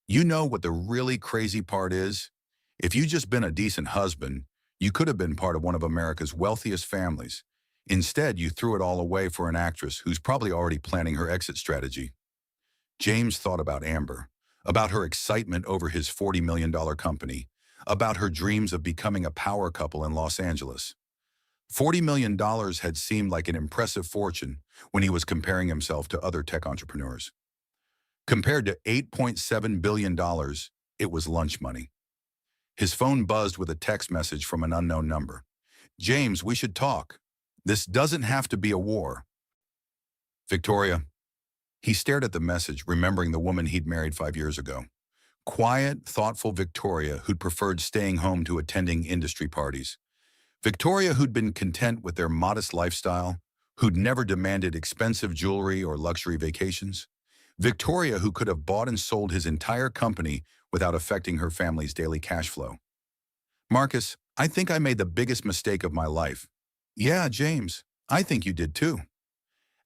"You know what the really crazy part is? If you'd just been a decent husband, you could have been part of one of America's wealthiest families. Instead, you threw it all away for an actress who's probably already planning her exit strategy." James thought about Amber, about her excitement over his $40 million company, about her dreams of becoming a power couple in Los Angeles. $40 million had seemed like an impressive fortune when he was comparing himself to other tech entrepreneurs. Compared to $8.7 billion, it was lunch money. His phone buzzed with a text message from an unknown number. "James, we should talk. This doesn't have to be a war." "Victoria." He stared at the message, remembering the woman he'd married 5 years ago. Quiet, thoughtful Victoria who'd preferred staying home to attending industry parties. Victoria, who'd been content with their modest lifestyle, who'd never demanded expensive jewelry or luxury vacations. Victoria, who could have bought and sold his entire company without affecting her family's daily cash flow. Marcus, I think I made the biggest mistake of my life. Yeah, James, I think you did too.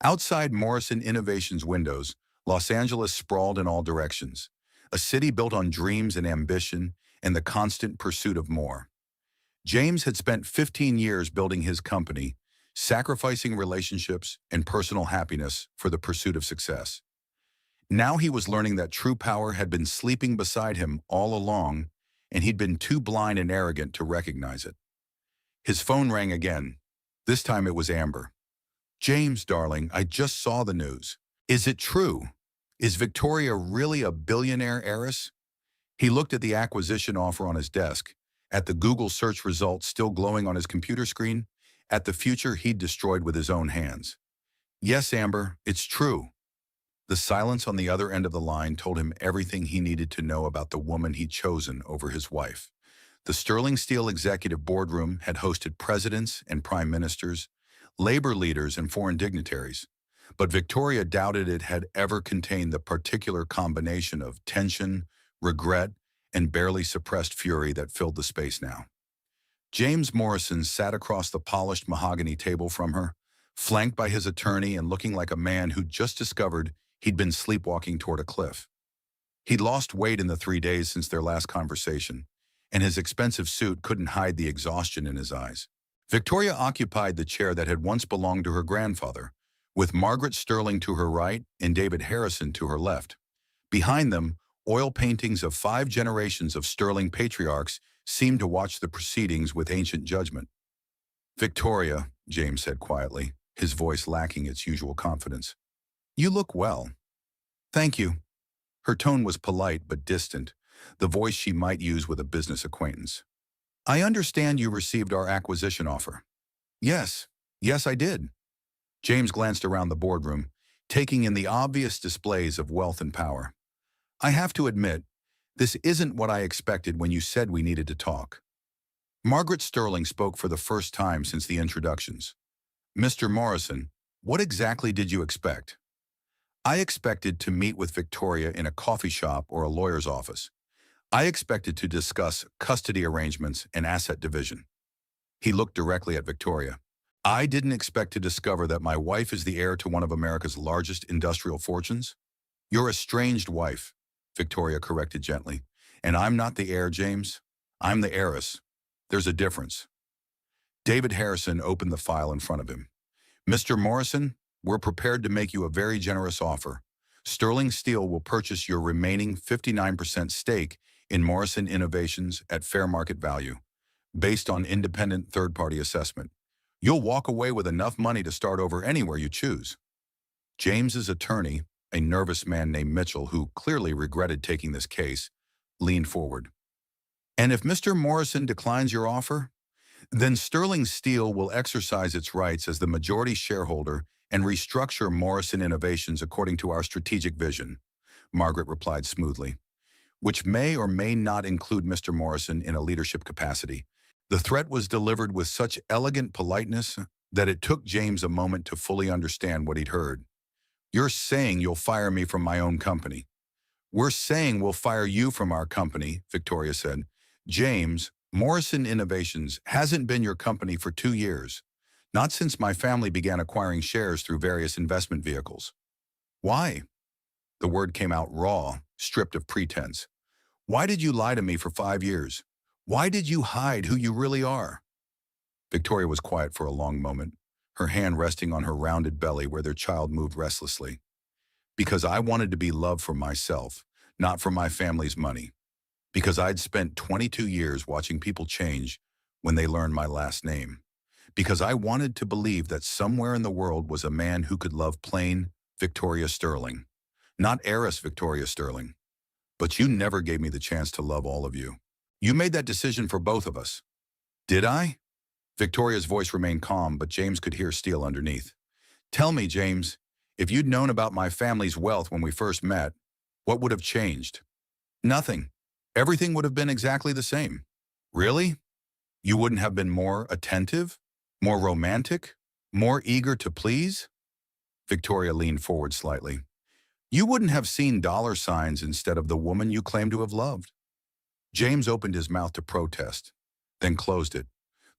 Outside Morrison Innovations windows, Los Angeles sprawled in all directions, a city built on dreams and ambition and the constant pursuit of more. James had spent 15 years building his company, sacrificing relationships and personal happiness for the pursuit of success. Now he was learning that true power had been sleeping beside him all along, and he'd been too blind and arrogant to recognize it. His phone rang again. This time it was Amber. James, darling, I just saw the news. Is it true? Is Victoria really a billionaire heiress? He looked at the acquisition offer on his desk, at the Google search results still glowing on his computer screen, at the future he'd destroyed with his own hands. Yes, Amber, it's true. The silence on the other end of the line told him everything he needed to know about the woman he'd chosen over his wife. The Sterling Steel executive boardroom had hosted presidents and prime ministers, labor leaders and foreign dignitaries, but Victoria doubted it had ever contained the particular combination of tension, regret, and barely suppressed fury that filled the space now. James Morrison sat across the polished mahogany table from her, flanked by his attorney and looking like a man who'd just discovered he'd been sleepwalking toward a cliff. He'd lost weight in the 3 days since their last conversation, and his expensive suit couldn't hide the exhaustion in his eyes. Victoria occupied the chair that had once belonged to her grandfather, with Margaret Sterling to her right and David Harrison to her left. Behind them, oil paintings of 5 generations of Sterling patriarchs seemed to watch the proceedings with ancient judgment. Victoria, James said quietly, his voice lacking its usual confidence. You look well. Thank you. Her tone was polite but distant, the voice she might use with a business acquaintance. I understand you received our acquisition offer. Yes, I did. James glanced around the boardroom, taking in the obvious displays of wealth and power. I have to admit, this isn't what I expected when you said we needed to talk. Margaret Sterling spoke for the first time since the introductions. Mr. Morrison, what exactly did you expect? I expected to meet with Victoria in a coffee shop or a lawyer's office. I expected to discuss custody arrangements and asset division. He looked directly at Victoria. I didn't expect to discover that my wife is the heir to one of America's largest industrial fortunes. Your estranged wife, Victoria corrected gently. And I'm not the heir, James. I'm the heiress. There's a difference. David Harrison opened the file in front of him. Mr. Morrison, we're prepared to make you a very generous offer. Sterling Steel will purchase your remaining 59% stake in Morrison Innovations at fair market value, based on independent third-party assessment. You'll walk away with enough money to start over anywhere you choose. James's attorney, a nervous man named Mitchell who clearly regretted taking this case, leaned forward. And if Mr. Morrison declines your offer, then Sterling Steel will exercise its rights as the majority shareholder and restructure Morrison Innovations according to our strategic vision, Margaret replied smoothly, which may or may not include Mr. Morrison in a leadership capacity. The threat was delivered with such elegant politeness that it took James a moment to fully understand what he'd heard. You're saying you'll fire me from my own company. We're saying we'll fire you from our company, Victoria said. James, Morrison Innovations hasn't been your company for 2 years. Not since my family began acquiring shares through various investment vehicles. Why? The word came out raw, stripped of pretense. Why did you lie to me for 5 years? Why did you hide who you really are? Victoria was quiet for a long moment, her hand resting on her rounded belly where their child moved restlessly. Because I wanted to be loved for myself, not for my family's money. Because I'd spent 22 years watching people change when they learned my last name. Because I wanted to believe that somewhere in the world was a man who could love plain Victoria Sterling. Not heiress Victoria Sterling. But you never gave me the chance to love all of you. You made that decision for both of us. Did I? Victoria's voice remained calm, but James could hear steel underneath. Tell me, James, if you'd known about my family's wealth when we first met, what would have changed? Nothing. Everything would have been exactly the same. Really? You wouldn't have been more attentive, more romantic, more eager to please? Victoria leaned forward slightly. You wouldn't have seen dollar signs instead of the woman you claim to have loved. James opened his mouth to protest, then closed it.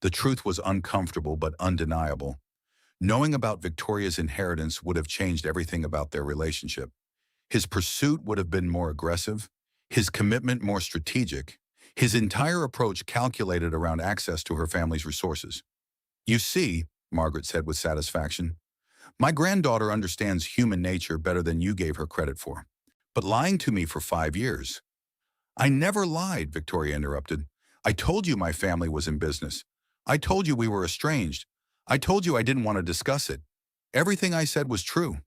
The truth was uncomfortable but undeniable. Knowing about Victoria's inheritance would have changed everything about their relationship. His pursuit would have been more aggressive, his commitment more strategic, his entire approach calculated around access to her family's resources. You see, Margaret said with satisfaction, my granddaughter understands human nature better than you gave her credit for. But lying to me for 5 years. I never lied, Victoria interrupted. I told you my family was in business. I told you we were estranged. I told you I didn't want to discuss it. Everything I said was true.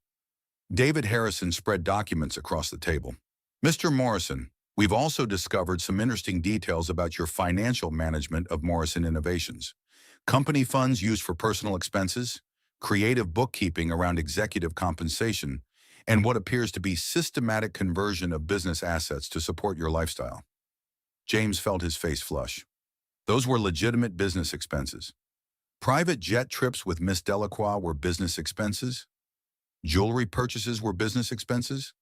David Harrison spread documents across the table. Mr. Morrison, we've also discovered some interesting details about your financial management of Morrison Innovations. Company funds used for personal expenses, creative bookkeeping around executive compensation, and what appears to be systematic conversion of business assets to support your lifestyle. James felt his face flush. Those were legitimate business expenses. Private jet trips with Miss Delacroix were business expenses. Jewelry purchases were business expenses.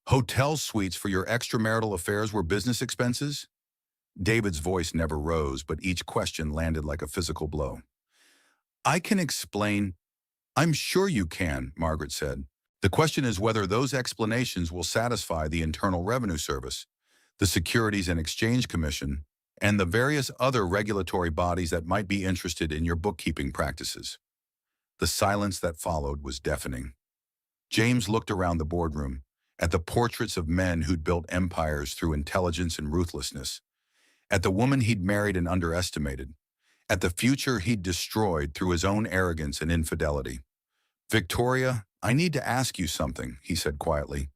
Hotel suites for your extramarital affairs were business expenses. David's voice never rose, but each question landed like a physical blow. I can explain. I'm sure you can, Margaret said. The question is whether those explanations will satisfy the Internal Revenue Service, the Securities and Exchange Commission, and the various other regulatory bodies that might be interested in your bookkeeping practices. The silence that followed was deafening. James looked around the boardroom, at the portraits of men who'd built empires through intelligence and ruthlessness, at the woman he'd married and underestimated, at the future he'd destroyed through his own arrogance and infidelity. Victoria, I need to ask you something, he said quietly.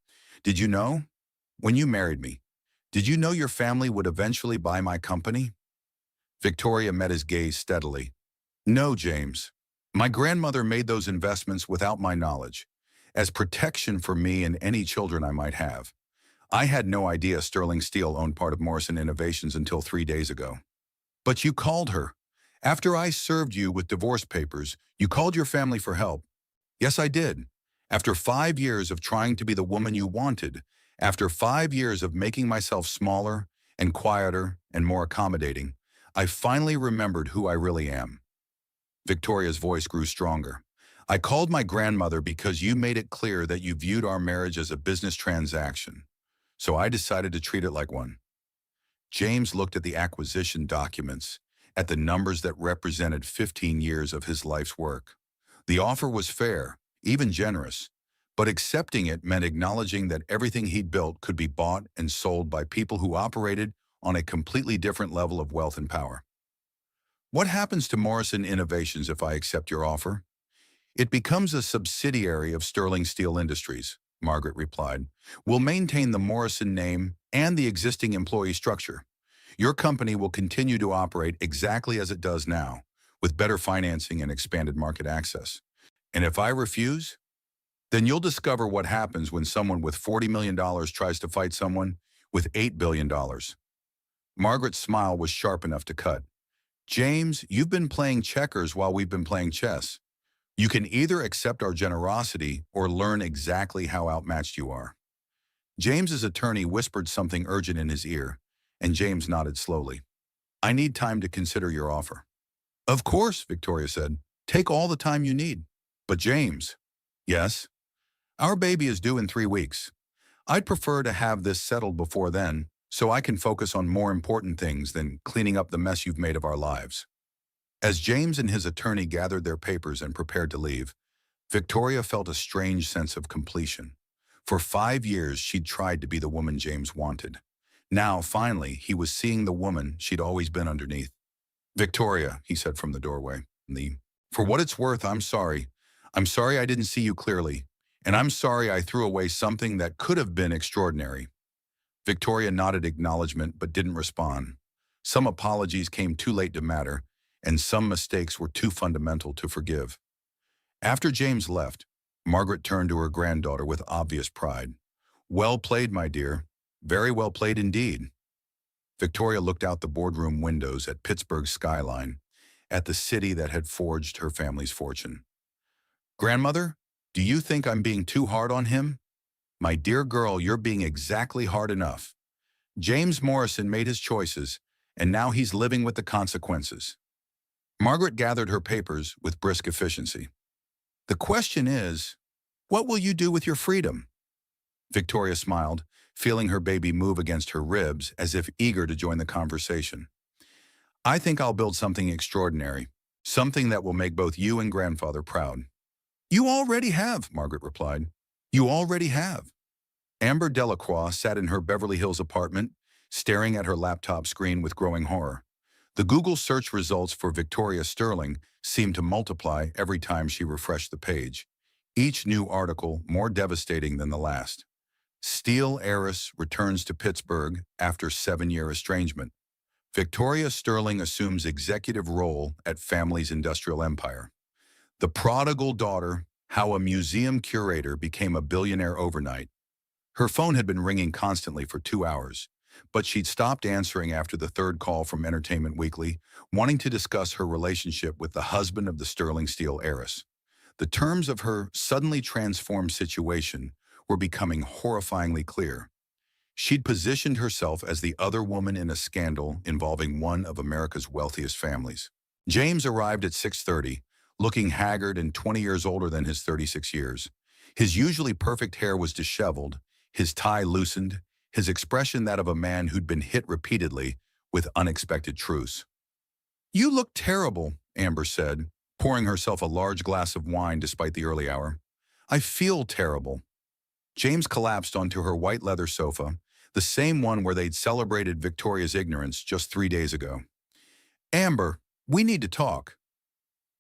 Did you know? When you married me, did you know your family would eventually buy my company? Victoria met his gaze steadily. No, James. My grandmother made those investments without my knowledge, as protection for me and any children I might have. I had no idea Sterling Steel owned part of Morrison Innovations until 3 days ago. But you called her. After I served you with divorce papers, you called your family for help. Yes, I did. After 5 years of trying to be the woman you wanted, after 5 years of making myself smaller and quieter and more accommodating, I finally remembered who I really am. Victoria's voice grew stronger. I called my grandmother because you made it clear that you viewed our marriage as a business transaction. So I decided to treat it like one. James looked at the acquisition documents, at the numbers that represented 15 years of his life's work. The offer was fair, even generous, but accepting it meant acknowledging that everything he'd built could be bought and sold by people who operated on a completely different level of wealth and power. What happens to Morrison Innovations if I accept your offer? It becomes a subsidiary of Sterling Steel Industries, Margaret replied. We'll maintain the Morrison name and the existing employee structure. Your company will continue to operate exactly as it does now, with better financing and expanded market access. And if I refuse, then you'll discover what happens when someone with $40 million tries to fight someone with $8 billion. Margaret's smile was sharp enough to cut. James, you've been playing checkers while we've been playing chess. You can either accept our generosity or learn exactly how outmatched you are. James's attorney whispered something urgent in his ear, and James nodded slowly. I need time to consider your offer. Of course, Victoria said. Take all the time you need. But James. Yes? Our baby is due in 3 weeks. I'd prefer to have this settled before then, so I can focus on more important things than cleaning up the mess you've made of our lives. As James and his attorney gathered their papers and prepared to leave, Victoria felt a strange sense of completion. For 5 years, she'd tried to be the woman James wanted. Now, finally, he was seeing the woman she'd always been underneath. Victoria, he said from the doorway. For what it's worth, I'm sorry. I'm sorry I didn't see you clearly, and I'm sorry I threw away something that could have been extraordinary. Victoria nodded acknowledgement but didn't respond. Some apologies came too late to matter, and some mistakes were too fundamental to forgive. After James left, Margaret turned to her granddaughter with obvious pride. Well played, my dear. Very well played indeed. Victoria looked out the boardroom windows at Pittsburgh's skyline, at the city that had forged her family's fortune. Grandmother, do you think I'm being too hard on him? My dear girl, you're being exactly hard enough. James Morrison made his choices, and now he's living with the consequences. Margaret gathered her papers with brisk efficiency. The question is, what will you do with your freedom? Victoria smiled, feeling her baby move against her ribs as if eager to join the conversation. I think I'll build something extraordinary, something that will make both you and grandfather proud. You already have, Margaret replied. You already have. Amber Delacroix sat in her Beverly Hills apartment, staring at her laptop screen with growing horror. The Google search results for Victoria Sterling seemed to multiply every time she refreshed the page, each new article more devastating than the last. Steel heiress returns to Pittsburgh after 7-year estrangement. Victoria Sterling assumes executive role at family's industrial empire. The prodigal daughter, how a museum curator became a billionaire overnight. Her phone had been ringing constantly for 2 hours, but she'd stopped answering after the third call from Entertainment Weekly, wanting to discuss her relationship with the husband of the Sterling Steel heiress. The terms of her suddenly transformed situation were becoming horrifyingly clear. She'd positioned herself as the other woman in a scandal involving one of America's wealthiest families. James arrived at 6:30, looking haggard and 20 years older than his 36 years. His usually perfect hair was disheveled, his tie loosened, his expression that of a man who'd been hit repeatedly with unexpected truths. You look terrible, Amber said, pouring herself a large glass of wine despite the early hour. I feel terrible. James collapsed onto her white leather sofa, the same one where they'd celebrated Victoria's ignorance just 3 days ago. Amber, we need to talk.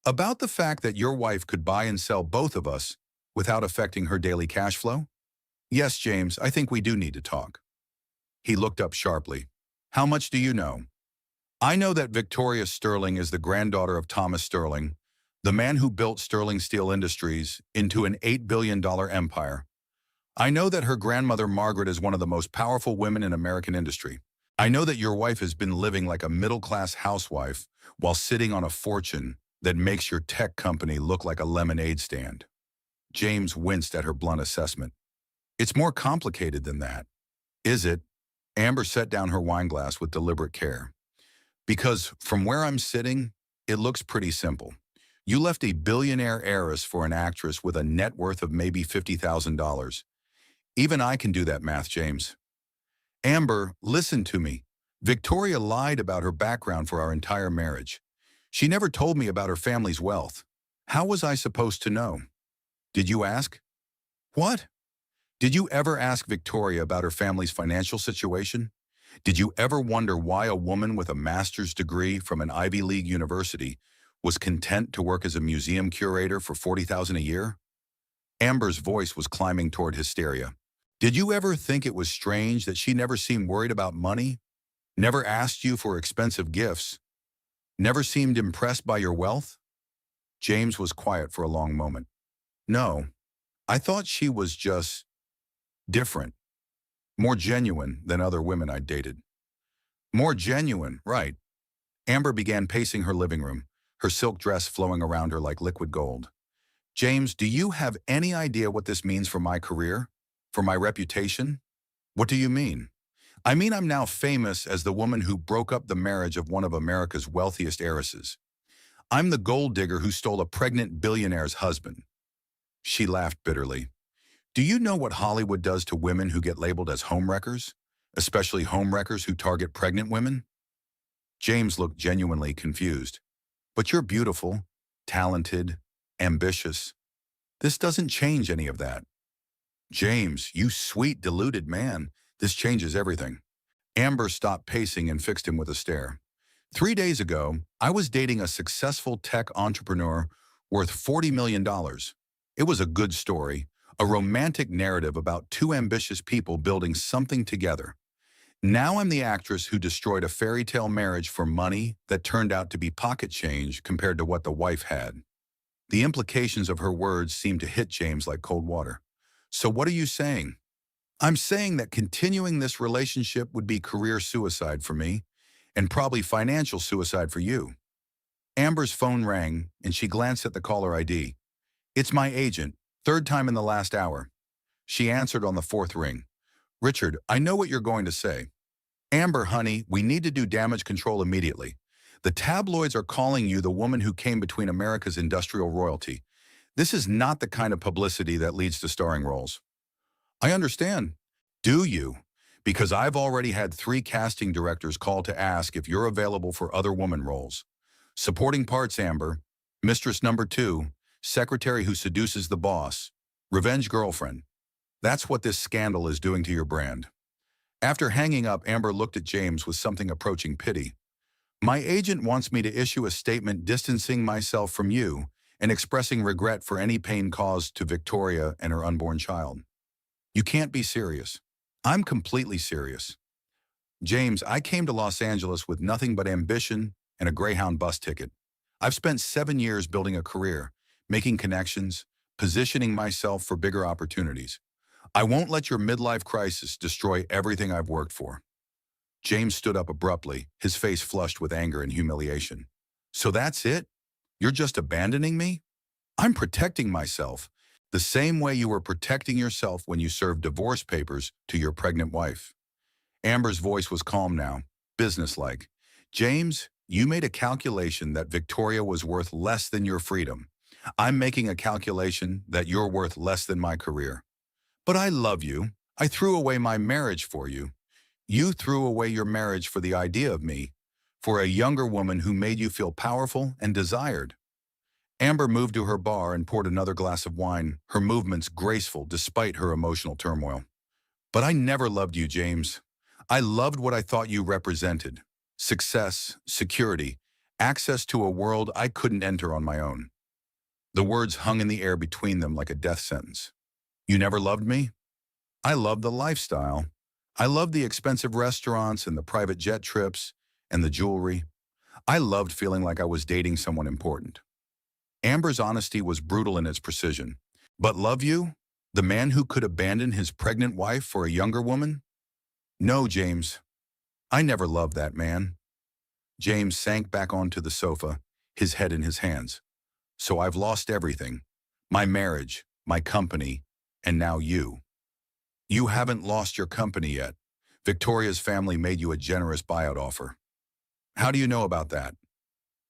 About the fact that your wife could buy and sell both of us without affecting her daily cash flow? Yes, James, I think we do need to talk. He looked up sharply. How much do you know? I know that Victoria Sterling is the granddaughter of Thomas Sterling, the man who built Sterling Steel Industries into an $8 billion empire. I know that her grandmother Margaret is one of the most powerful women in American industry. I know that your wife has been living like a middle-class housewife while sitting on a fortune that makes your tech company look like a lemonade stand. James winced at her blunt assessment. It's more complicated than that. Is it? Amber set down her wineglass with deliberate care. Because from where I'm sitting, it looks pretty simple. You left a billionaire heiress for an actress with a net worth of maybe $50,000. Even I can do that math, James. Amber, listen to me. Victoria lied about her background for our entire marriage. She never told me about her family's wealth. How was I supposed to know? Did you ask? What? Did you ever ask Victoria about her family's financial situation? Did you ever wonder why a woman with a master's degree from an Ivy League university was content to work as a museum curator for $40,000 a year? Amber's voice was climbing toward hysteria. Did you ever think it was strange that she never seemed worried about money, never asked you for expensive gifts, never seemed impressed by your wealth? James was quiet for a long moment. No, I thought she was just different, more genuine than other women I'd dated. More genuine, right. Amber began pacing her living room, her silk dress flowing around her like liquid gold. James, do you have any idea what this means for my career? For my reputation? What do you mean? I mean I'm now famous as the woman who broke up the marriage of one of America's wealthiest heiresses. I'm the gold digger who stole a pregnant billionaire's husband. She laughed bitterly. Do you know what Hollywood does to women who get labeled as homewreckers? Especially homewreckers who target pregnant women? James looked genuinely confused. But you're beautiful, talented, ambitious. This doesn't change any of that. James, you sweet, deluded man, this changes everything. Amber stopped pacing and fixed him with a stare. 3 days ago, I was dating a successful tech entrepreneur worth $40 million. It was a good story, a romantic narrative about two ambitious people building something together. Now I'm the actress who destroyed a fairy tale marriage for money that turned out to be pocket change compared to what the wife had. The implications of her words seemed to hit James like cold water. So what are you saying? I'm saying that continuing this relationship would be career suicide for me, and probably financial suicide for you. Amber's phone rang, and she glanced at the caller ID. It's my agent, third time in the last hour. She answered on the fourth ring. Richard, I know what you're going to say. Amber, honey, we need to do damage control immediately. The tabloids are calling you the woman who came between America's industrial royalty. This is not the kind of publicity that leads to starring roles. I understand. Do you? Because I've already had 3 casting directors call to ask if you're available for other woman roles. Supporting parts, Amber. Mistress number 2, secretary who seduces the boss. Revenge girlfriend. That's what this scandal is doing to your brand. After hanging up, Amber looked at James with something approaching pity. My agent wants me to issue a statement distancing myself from you and expressing regret for any pain caused to Victoria and her unborn child. You can't be serious. I'm completely serious. James, I came to Los Angeles with nothing but ambition and a Greyhound bus ticket. I've spent 7 years building a career, making connections, positioning myself for bigger opportunities. I won't let your midlife crisis destroy everything I've worked for. James stood up abruptly, his face flushed with anger and humiliation. So that's it? You're just abandoning me? I'm protecting myself, the same way you were protecting yourself when you served divorce papers to your pregnant wife. Amber's voice was calm now, businesslike. James, you made a calculation that Victoria was worth less than your freedom. I'm making a calculation that you're worth less than my career. But I love you. I threw away my marriage for you. You threw away your marriage for the idea of me, for a younger woman who made you feel powerful and desired. Amber moved to her bar and poured another glass of wine, her movements graceful despite her emotional turmoil. But I never loved you, James. I loved what I thought you represented. Success, security, access to a world I couldn't enter on my own. The words hung in the air between them like a death sentence. You never loved me? I loved the lifestyle. I loved the expensive restaurants and the private jet trips and the jewelry. I loved feeling like I was dating someone important. Amber's honesty was brutal in its precision. But love you? The man who could abandon his pregnant wife for a younger woman? No, James. I never loved that man. James sank back onto the sofa, his head in his hands. So I've lost everything. My marriage, my company, and now you. You haven't lost your company yet. Victoria's family made you a generous buyout offer. How do you know about that?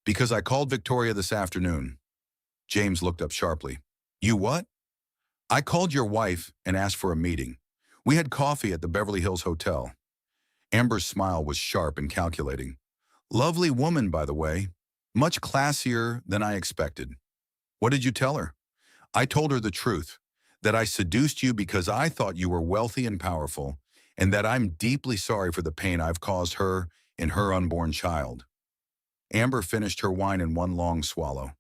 Because I called Victoria this afternoon. James looked up sharply. You what? I called your wife and asked for a meeting. We had coffee at the Beverly Hills Hotel. Amber's smile was sharp and calculating. Lovely woman, by the way. Much classier than I expected. What did you tell her? I told her the truth, that I seduced you because I thought you were wealthy and powerful, and that I'm deeply sorry for the pain I've caused her and her unborn child. Amber finished her wine in one long swallow.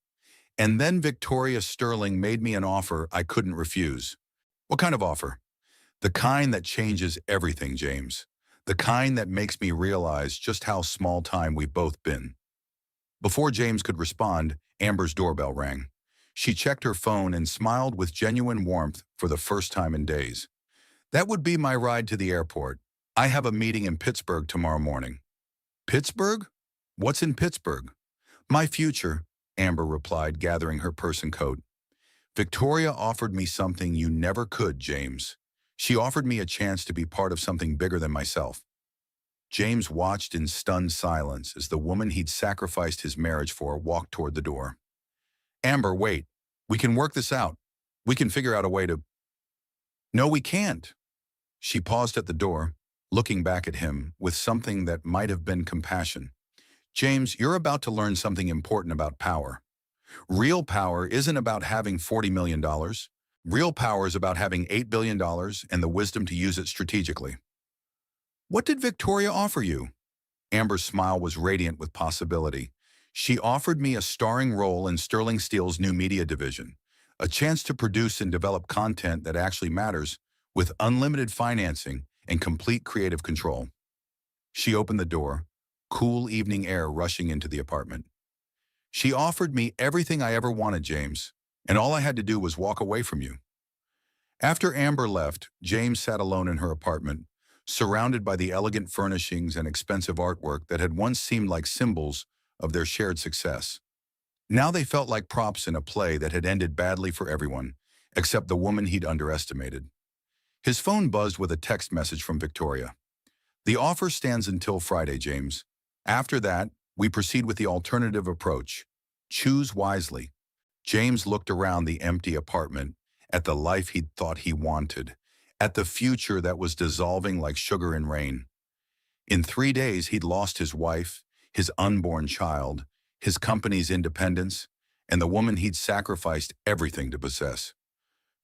And then Victoria Sterling made me an offer I couldn't refuse. What kind of offer? The kind that changes everything, James. The kind that makes me realize just how small time we've both been. Before James could respond, Amber's doorbell rang. She checked her phone and smiled with genuine warmth for the first time in days. That would be my ride to the airport. I have a meeting in Pittsburgh tomorrow morning. Pittsburgh? What's in Pittsburgh? My future, Amber replied, gathering her purse and coat. Victoria offered me something you never could, James. She offered me a chance to be part of something bigger than myself. James watched in stunned silence as the woman he'd sacrificed his marriage for walked toward the door. Amber, wait. We can work this out. We can figure out a way to... No, we can't. She paused at the door, looking back at him with something that might have been compassion. James, you're about to learn something important about power. Real power isn't about having $40 million. Real power is about having $8 billion and the wisdom to use it strategically. What did Victoria offer you? Amber's smile was radiant with possibility. She offered me a starring role in Sterling Steel's new media division, a chance to produce and develop content that actually matters, with unlimited financing and complete creative control. She opened the door, cool evening air rushing into the apartment. She offered me everything I ever wanted, James, and all I had to do was walk away from you. After Amber left, James sat alone in her apartment, surrounded by the elegant furnishings and expensive artwork that had once seemed like symbols of their shared success. Now they felt like props in a play that had ended badly for everyone, except the woman he'd underestimated. His phone buzzed with a text message from Victoria. The offer stands until Friday, James. After that, we proceed with the alternative approach. Choose wisely. James looked around the empty apartment, at the life he'd thought he wanted, at the future that was dissolving like sugar in rain. In 3 days, he'd lost his wife, his unborn child, his company's independence, and the woman he'd sacrificed everything to possess.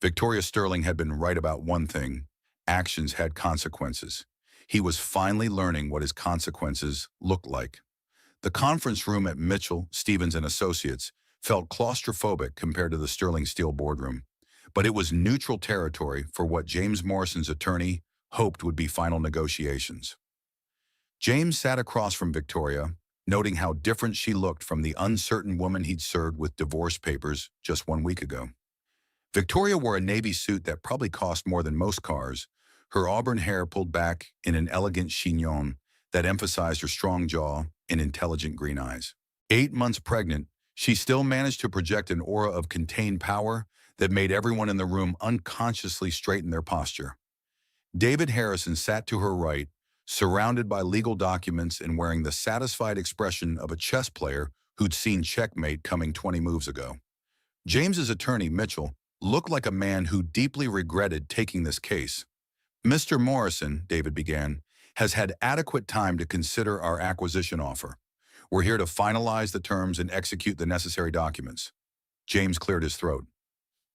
Victoria Sterling had been right about one thing. Actions had consequences. He was finally learning what his consequences looked like. The conference room at Mitchell, Stevens and Associates felt claustrophobic compared to the Sterling Steel boardroom, but it was neutral territory for what James Morrison's attorney hoped would be final negotiations. James sat across from Victoria, noting how different she looked from the uncertain woman he'd served with divorce papers just 1 week ago. Victoria wore a navy suit that probably cost more than most cars, her auburn hair pulled back in an elegant chignon that emphasized her strong jaw and intelligent green eyes. 8 months pregnant, she still managed to project an aura of contained power that made everyone in the room unconsciously straighten their posture. David Harrison sat to her right, surrounded by legal documents and wearing the satisfied expression of a chess player who'd seen checkmate coming 20 moves ago. James's attorney, Mitchell, looked like a man who deeply regretted taking this case. Mr. Morrison, David began, has had adequate time to consider our acquisition offer. We're here to finalize the terms and execute the necessary documents. James cleared his throat.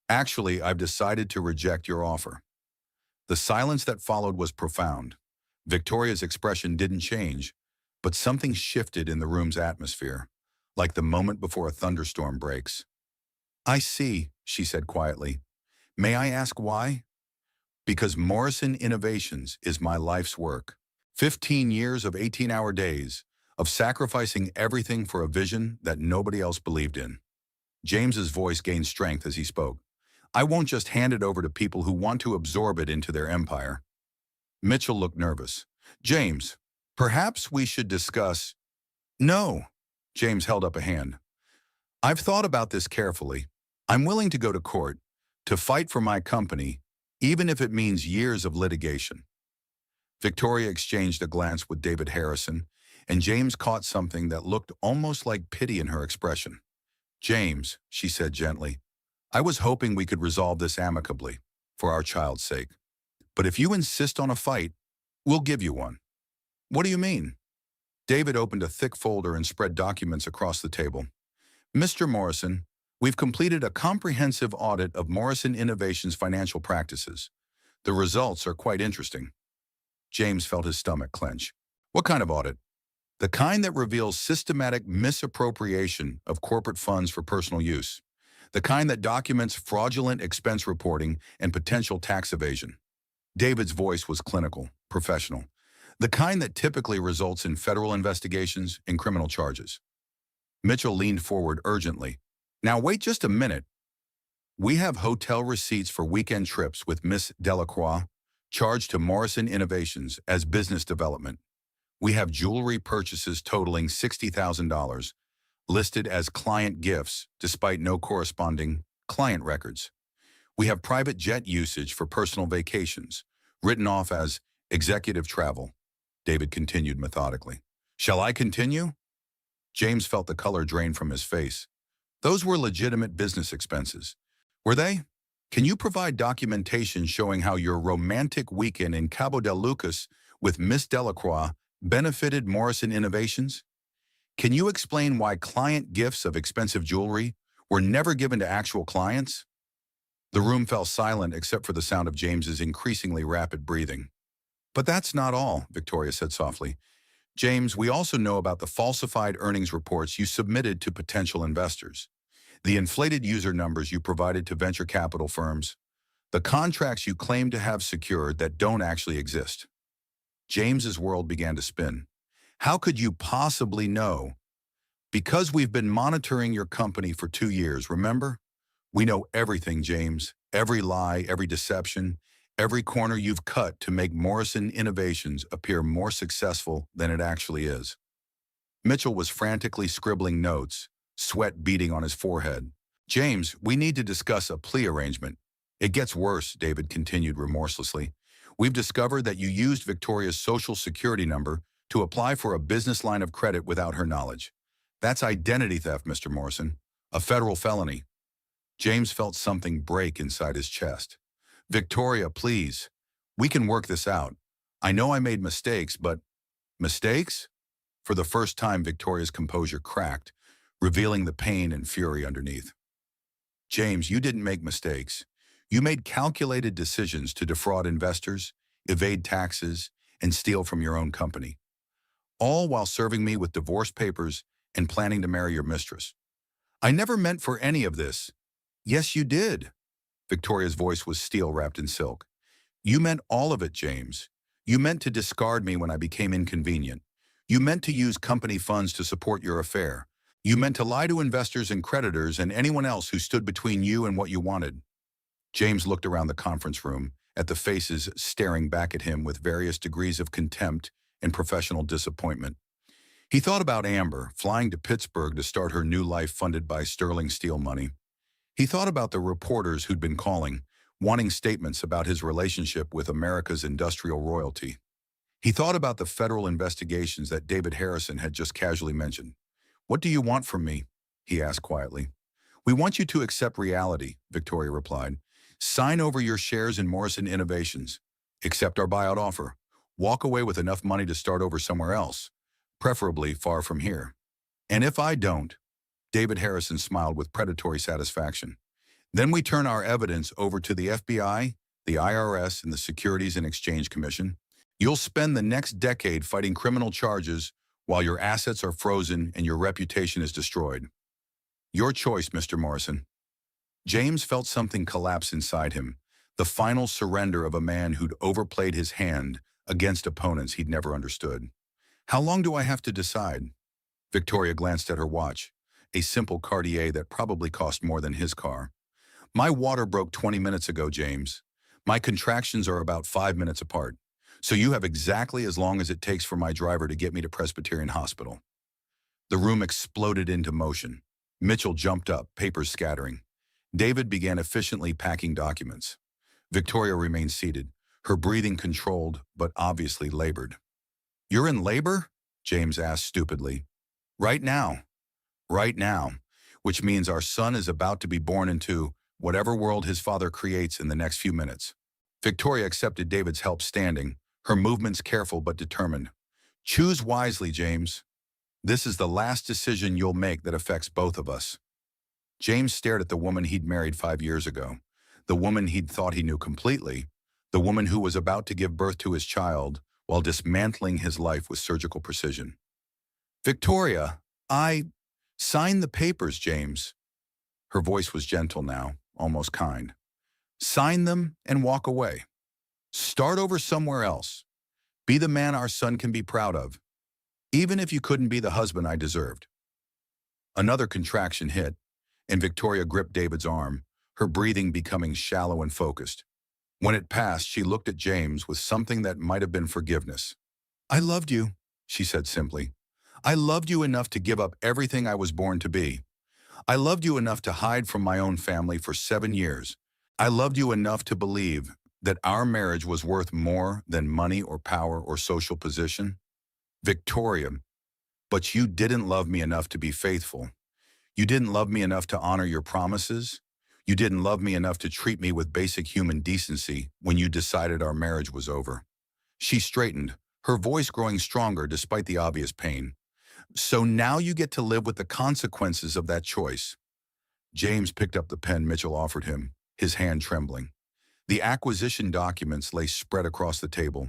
Actually, I've decided to reject your offer. The silence that followed was profound. Victoria's expression didn't change, but something shifted in the room's atmosphere, like the moment before a thunderstorm breaks. I see, she said quietly. May I ask why? Because Morrison Innovations is my life's work. 15 years of 18-hour days, of sacrificing everything for a vision that nobody else believed in. James's voice gained strength as he spoke. I won't just hand it over to people who want to absorb it into their empire. Mitchell looked nervous. James, perhaps we should discuss... No, James held up a hand. I've thought about this carefully. I'm willing to go to court, to fight for my company, even if it means years of litigation. Victoria exchanged a glance with David Harrison, and James caught something that looked almost like pity in her expression. James, she said gently, I was hoping we could resolve this amicably, for our child's sake. But if you insist on a fight, we'll give you one. What do you mean? David opened a thick folder and spread documents across the table. Mr. Morrison, we've completed a comprehensive audit of Morrison Innovations' financial practices. The results are quite interesting. James felt his stomach clench. What kind of audit? The kind that reveals systematic misappropriation of corporate funds for personal use. The kind that documents fraudulent expense reporting and potential tax evasion. David's voice was clinical, professional. The kind that typically results in federal investigations and criminal charges. Mitchell leaned forward urgently. Now wait just a minute. We have hotel receipts for weekend trips with Miss Delacroix, charged to Morrison Innovations as business development. We have jewelry purchases totaling $60,000, listed as client gifts despite no corresponding client records. We have private jet usage for personal vacations, written off as executive travel. David continued methodically. Shall I continue? James felt the color drain from his face. Those were legitimate business expenses. Were they? Can you provide documentation showing how your romantic weekend in Cabo Del Lucas with Miss Delacroix benefited Morrison Innovations? Can you explain why client gifts of expensive jewelry were never given to actual clients? The room fell silent except for the sound of James's increasingly rapid breathing. But that's not all, Victoria said softly. James, we also know about the falsified earnings reports you submitted to potential investors, the inflated user numbers you provided to venture capital firms, the contracts you claim to have secured that don't actually exist. James's world began to spin. How could you possibly know? Because we've been monitoring your company for 2 years, remember? We know everything, James, Every lie, every deception, every corner you've cut to make Morrison Innovations appear more successful than it actually is. Mitchell was frantically scribbling notes, sweat beading on his forehead. James, we need to discuss a plea arrangement. It gets worse, David continued remorselessly. We've discovered that you used Victoria's social security number to apply for a business line of credit without her knowledge. That's identity theft, Mr. Morrison. A federal felony. James felt something break inside his chest. Victoria, please. We can work this out. I know I made mistakes, but... Mistakes? For the first time, Victoria's composure cracked, revealing the pain and fury underneath. James, you didn't make mistakes. You made calculated decisions to defraud investors, evade taxes, and steal from your own company. All while serving me with divorce papers and planning to marry your mistress. I never meant for any of this. Yes, you did. Victoria's voice was steel wrapped in silk. You meant all of it, James. You meant to discard me when I became inconvenient. You meant to use company funds to support your affair. You meant to lie to investors and creditors and anyone else who stood between you and what you wanted. James looked around the conference room at the faces staring back at him with various degrees of contempt and professional disappointment. He thought about Amber, flying to Pittsburgh to start her new life funded by sterling steel money. He thought about the reporters who'd been calling, wanting statements about his relationship with America's industrial royalty. He thought about the federal investigations that David Harrison had just casually mentioned. What do you want from me? He asked quietly. We want you to accept reality, Victoria replied. Sign over your shares in Morrison Innovations. Accept our buyout offer. Walk away with enough money to start over somewhere else, preferably far from here. And if I don't, David Harrison smiled with predatory satisfaction. Then we turn our evidence over to the FBI, the IRS, and the Securities and Exchange Commission. You'll spend the next decade fighting criminal charges while your assets are frozen and your reputation is destroyed. Your choice, Mr. Morrison. James felt something collapse inside him, the final surrender of a man who'd overplayed his hand against opponents he'd never understood. How long do I have to decide? Victoria glanced at her watch, a simple Cartier that probably cost more than his car. My water broke 20 minutes ago, James. My contractions are about 5 minutes apart, so you have exactly as long as it takes for my driver to get me to Presbyterian Hospital. The room exploded into motion. Mitchell jumped up, papers scattering. David began efficiently packing documents. Victoria remained seated, her breathing controlled but obviously labored. You're in labor? James asked stupidly. Right now. Right now, which means our son is about to be born into whatever world his father creates in the next few minutes. Victoria accepted David's help standing, her movements careful but determined. Choose wisely, James. This is the last decision you'll make that affects both of us. James stared at the woman he'd married 5 years ago, the woman he'd thought he knew completely, the woman who was about to give birth to his child while dismantling his life with surgical precision. Victoria, sign the papers, James. Her voice was gentle now, almost kind. Sign them and walk away. Start over somewhere else. Be the man our son can be proud of, even if you couldn't be the husband I deserved. Another contraction hit, and Victoria gripped David's arm, her breathing becoming shallow and focused. When it passed, she looked at James with something that might have been forgiveness. I loved you, she said simply. I loved you enough to give up everything I was born to be. I loved you enough to hide from my own family for 7 years. I loved you enough to believe that our marriage was worth more than money or power or social position. Victoria, but you didn't love me enough to be faithful. You didn't love me enough to honor your promises. You didn't love me enough to treat me with basic human decency when you decided our marriage was over. She straightened, her voice growing stronger despite the obvious pain. So now you get to live with the consequences of that choice. James picked up the pen Mitchell offered him, his hand trembling. The acquisition documents lay spread across the table,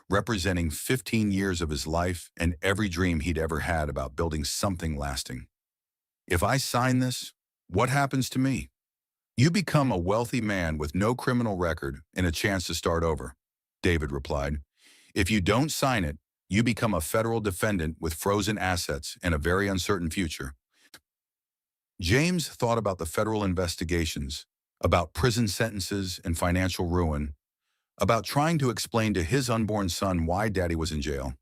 representing 15 years of his life and every dream he'd ever had about building something lasting. If I sign this, what happens to me? You become a wealthy man with no criminal record and a chance to start over, David replied. If you don't sign it, you become a federal defendant with frozen assets and a very uncertain future. James thought about the federal investigations, about prison sentences and financial ruin, about trying to explain to his unborn son why Daddy was in jail.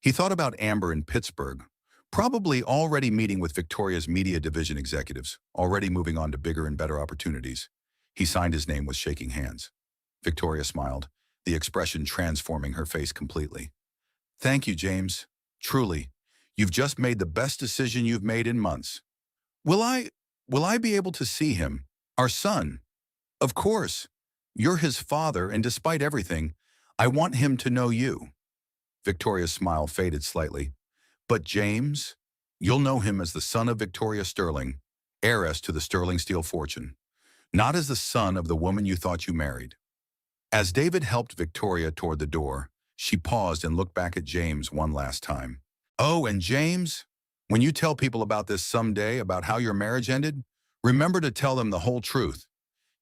He thought about Amber in Pittsburgh, probably already meeting with Victoria's media division executives, already moving on to bigger and better opportunities. He signed his name with shaking hands. Victoria smiled, the expression transforming her face completely. Thank you, James. Truly, you've just made the best decision you've made in months. Will I, will I be able to see him? Our son? Of course. You're his father, and despite everything, I want him to know you. Victoria's smile faded slightly. But James, you'll know him as the son of Victoria Sterling, heiress to the Sterling Steel fortune, not as the son of the woman you thought you married. As David helped Victoria toward the door, she paused and looked back at James one last time. Oh, and James, when you tell people about this someday, about how your marriage ended, remember to tell them the whole truth.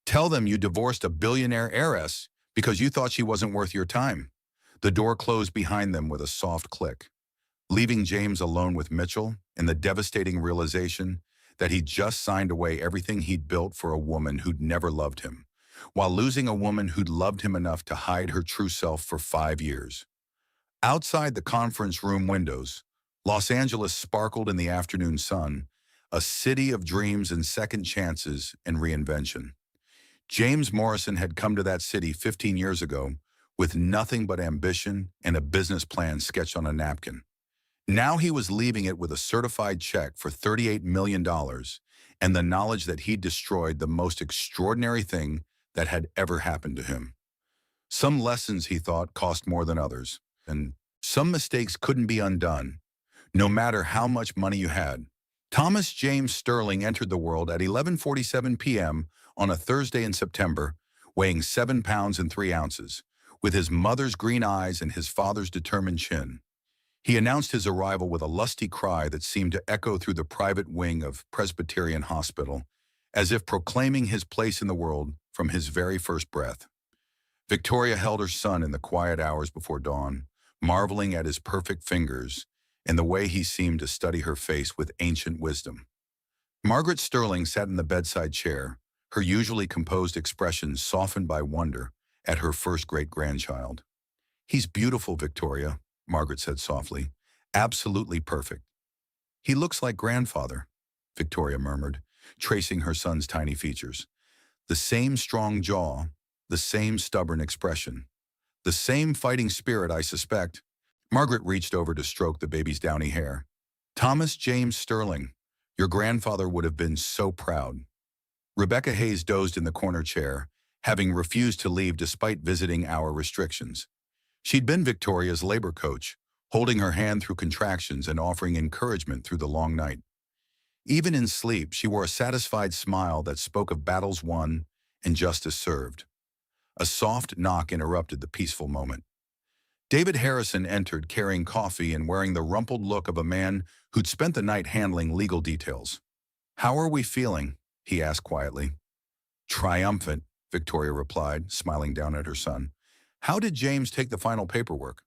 Tell them you divorced a billionaire heiress because you thought she wasn't worth your time. The door closed behind them with a soft click, leaving James alone with Mitchell in the devastating realization that he'd just signed away everything he'd built for a woman who'd never loved him, while losing a woman who'd loved him enough to hide her true self for 5 years. Outside the conference room windows, Los Angeles sparkled in the afternoon sun, a city of dreams and second chances and reinvention. James Morrison had come to that city 15 years ago with nothing but ambition and a business plan sketched on a napkin. Now he was leaving it with a certified check for $38 million and the knowledge that he'd destroyed the most extraordinary thing that had ever happened to him. Some lessons, he thought, cost more than others, and some mistakes couldn't be undone, no matter how much money you had. Thomas James Sterling entered the world at 11:47 p.m. on a Thursday in September, weighing 7 pounds and 3 ounces, with his mother's green eyes and his father's determined chin. He announced his arrival with a lusty cry that seemed to echo through the private wing of Presbyterian Hospital, as if proclaiming his place in the world from his very first breath. Victoria held her son in the quiet hours before dawn, marveling at his perfect fingers and the way he seemed to study her face with ancient wisdom. Margaret Sterling sat in the bedside chair, her usually composed expression softened by wonder at her first great-grandchild. "He's beautiful, Victoria," Margaret said softly. "Absolutely perfect." "He looks like grandfather," Victoria murmured, tracing her son's tiny features. "The same strong jaw, the same stubborn expression. The same fighting spirit, I suspect." Margaret reached over to stroke the baby's downy hair. "Thomas James Sterling, your grandfather would have been so proud." Rebecca Hayes dozed in the corner chair, having refused to leave despite visiting hour restrictions. She'd been Victoria's labor coach, holding her hand through contractions and offering encouragement through the long night. Even in sleep, she wore a satisfied smile that spoke of battles won and justice served. A soft knock interrupted the peaceful moment. David Harrison entered carrying coffee and wearing the rumpled look of a man who'd spent the night handling legal details. "How are we feeling?" he asked quietly. "Triumphant," Victoria replied, smiling down at her son. "How did James take the final paperwork?"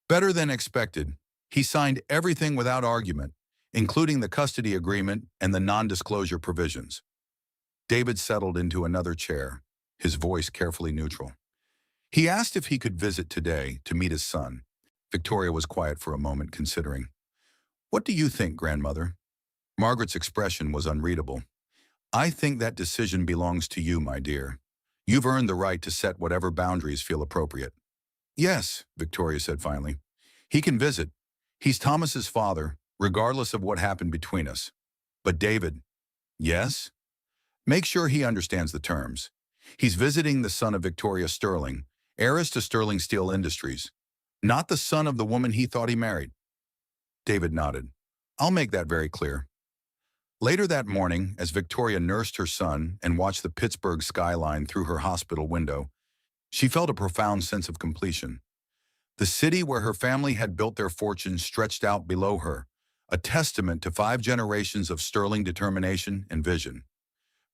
"Better than expected. He signed everything without argument, including the custody agreement and the non-disclosure provisions." David settled into another chair, his voice carefully neutral. He asked if he could visit today to meet his son. Victoria was quiet for a moment, considering. "What do you think, grandmother?" Margaret's expression was unreadable. "I think that decision belongs to you, my dear. You've earned the right to set whatever boundaries feel appropriate." "Yes," Victoria said finally. "He can visit. He's Thomas's father, regardless of what happened between us. But David..." "Yes?" "Make sure he understands the terms. He's visiting the son of Victoria Sterling, heiress to Sterling Steel Industries, not the son of the woman he thought he married." David nodded. "I'll make that very clear." Later that morning, as Victoria nursed her son and watched the Pittsburgh skyline through her hospital window, she felt a profound sense of completion. The city where her family had built their fortune stretched out below her, a testament to 5 generations of sterling determination and vision.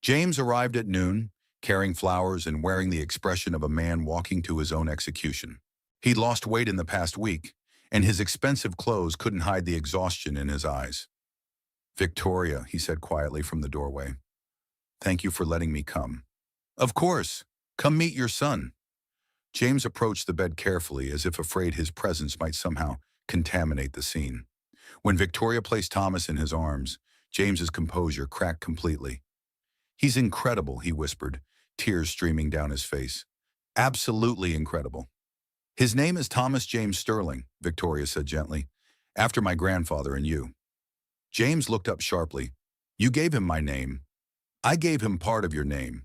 James arrived at noon, carrying flowers and wearing the expression of a man walking to his own execution. He'd lost weight in the past week, and his expensive clothes couldn't hide the exhaustion in his eyes. "Victoria," he said quietly from the doorway. Thank you for letting me come. Of course. Come meet your son. James approached the bed carefully, as if afraid his presence might somehow contaminate the scene. When Victoria placed Thomas in his arms, James's composure cracked completely. He's incredible, he whispered, tears streaming down his face. Absolutely incredible. His name is Thomas James Sterling, Victoria said gently, after my grandfather and you. James looked up sharply. You gave him my name. I gave him part of your name.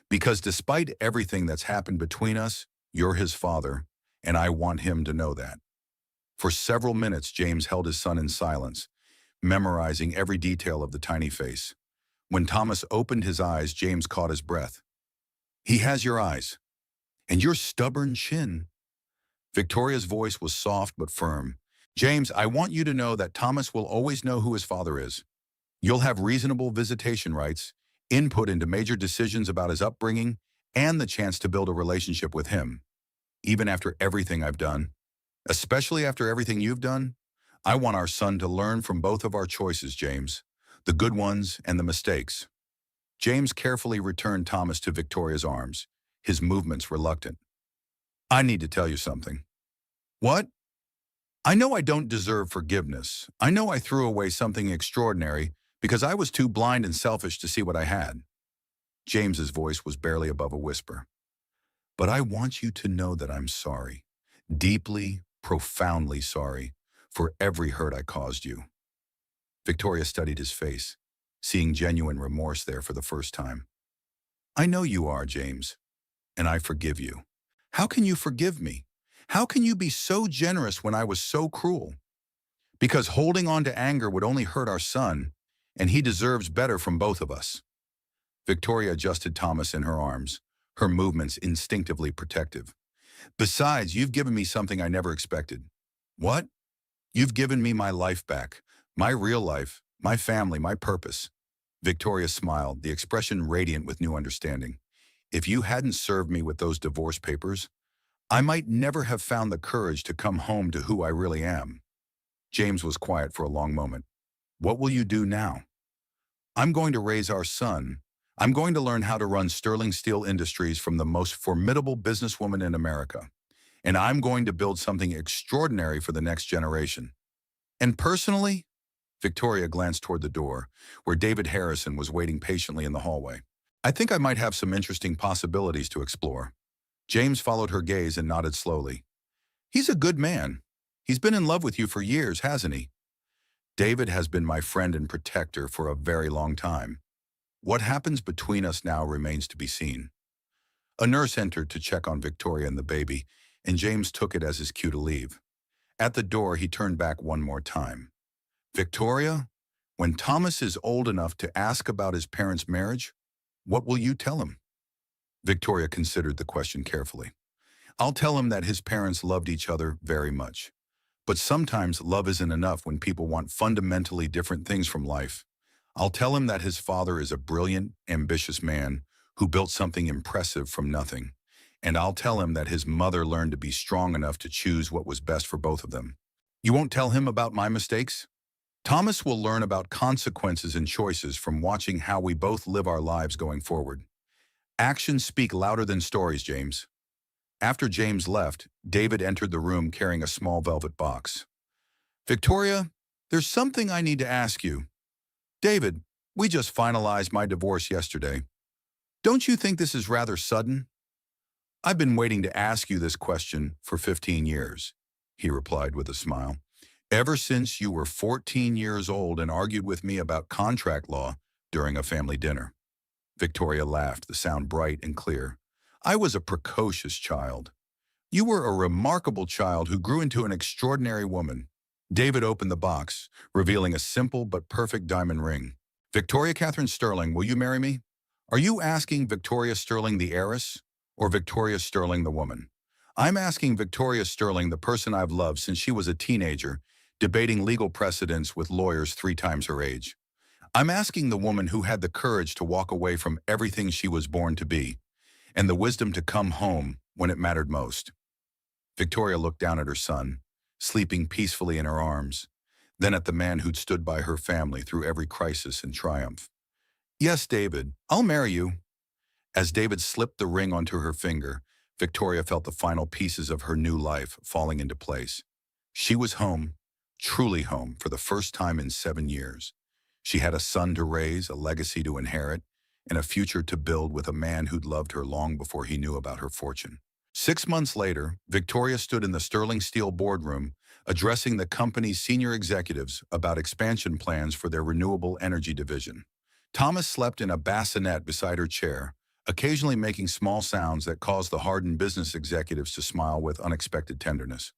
Because despite everything that's happened between us, you're his father, and I want him to know that. For several minutes, James held his son in silence, memorizing every detail of the tiny face. When Thomas opened his eyes, James caught his breath. He has your eyes. And your stubborn chin. Victoria's voice was soft but firm. James, I want you to know that Thomas will always know who his father is. You'll have reasonable visitation rights, input into major decisions about his upbringing, and the chance to build a relationship with him. Even after everything I've done, especially after everything you've done, I want our son to learn from both of our choices, James, the good ones and the mistakes. James carefully returned Thomas to Victoria's arms, his movements reluctant. I need to tell you something. What? I know I don't deserve forgiveness. I know I threw away something extraordinary because I was too blind and selfish to see what I had. James's voice was barely above a whisper. But I want you to know that I'm sorry, deeply, profoundly sorry, for every hurt I caused you. Victoria studied his face, seeing genuine remorse there for the first time. I know you are, James, and I forgive you. How can you forgive me? How can you be so generous when I was so cruel? Because holding on to anger would only hurt our son, and he deserves better from both of us. Victoria adjusted Thomas in her arms, her movements instinctively protective. Besides, you've given me something I never expected. What? You've given me my life back, my real life, my family, my purpose. Victoria smiled, the expression radiant with new understanding. If you hadn't served me with those divorce papers, I might never have found the courage to come home to who I really am. James was quiet for a long moment. What will you do now? I'm going to raise our son. I'm going to learn how to run Sterling Steel Industries from the most formidable businesswoman in America. And I'm going to build something extraordinary for the next generation. And personally, Victoria glanced toward the door, where David Harrison was waiting patiently in the hallway. I think I might have some interesting possibilities to explore. James followed her gaze and nodded slowly. He's a good man. He's been in love with you for years, hasn't he? David has been my friend and protector for a very long time. What happens between us now remains to be seen. A nurse entered to check on Victoria and the baby, and James took it as his cue to leave. At the door, he turned back one more time. Victoria, when Thomas is old enough to ask about his parents' marriage, what will you tell him? Victoria considered the question carefully. I'll tell him that his parents loved each other very much. But sometimes love isn't enough when people want fundamentally different things from life. I'll tell him that his father is a brilliant, ambitious man who built something impressive from nothing. And I'll tell him that his mother learned to be strong enough to choose what was best for both of them. You won't tell him about my mistakes? Thomas will learn about consequences and choices from watching how we both live our lives going forward. Actions speak louder than stories, James. After James left, David entered the room carrying a small velvet box. Victoria, there's something I need to ask you. David, we just finalized my divorce yesterday. Don't you think this is rather sudden? I've been waiting to ask you this question for 15 years, he replied with a smile. Ever since you were 14 years old and argued with me about contract law during a family dinner. Victoria laughed, the sound bright and clear. I was a precocious child. You were a remarkable child who grew into an extraordinary woman. David opened the box, revealing a simple but perfect diamond ring. Victoria Catherine Sterling, will you marry me? Are you asking Victoria Sterling the heiress, or Victoria Sterling the woman? I'm asking Victoria Sterling, the person I've loved since she was a teenager, debating legal precedents with lawyers 3 times her age. I'm asking the woman who had the courage to walk away from everything she was born to be, and the wisdom to come home when it mattered most. Victoria looked down at her son, sleeping peacefully in her arms, then at the man who'd stood by her family through every crisis and triumph. Yes, David, I'll marry you. As David slipped the ring onto her finger, Victoria felt the final pieces of her new life falling into place. She was home, truly home, for the first time in 7 years. She had a son to raise, a legacy to inherit, and a future to build with a man who'd loved her long before he knew about her fortune. 6 months later, Victoria stood in the Sterling Steel boardroom, addressing the company's senior executives about expansion plans for their renewable energy division. Thomas slept in a bassinet beside her chair, occasionally making small sounds that caused the hardened business executives to smile with unexpected tenderness.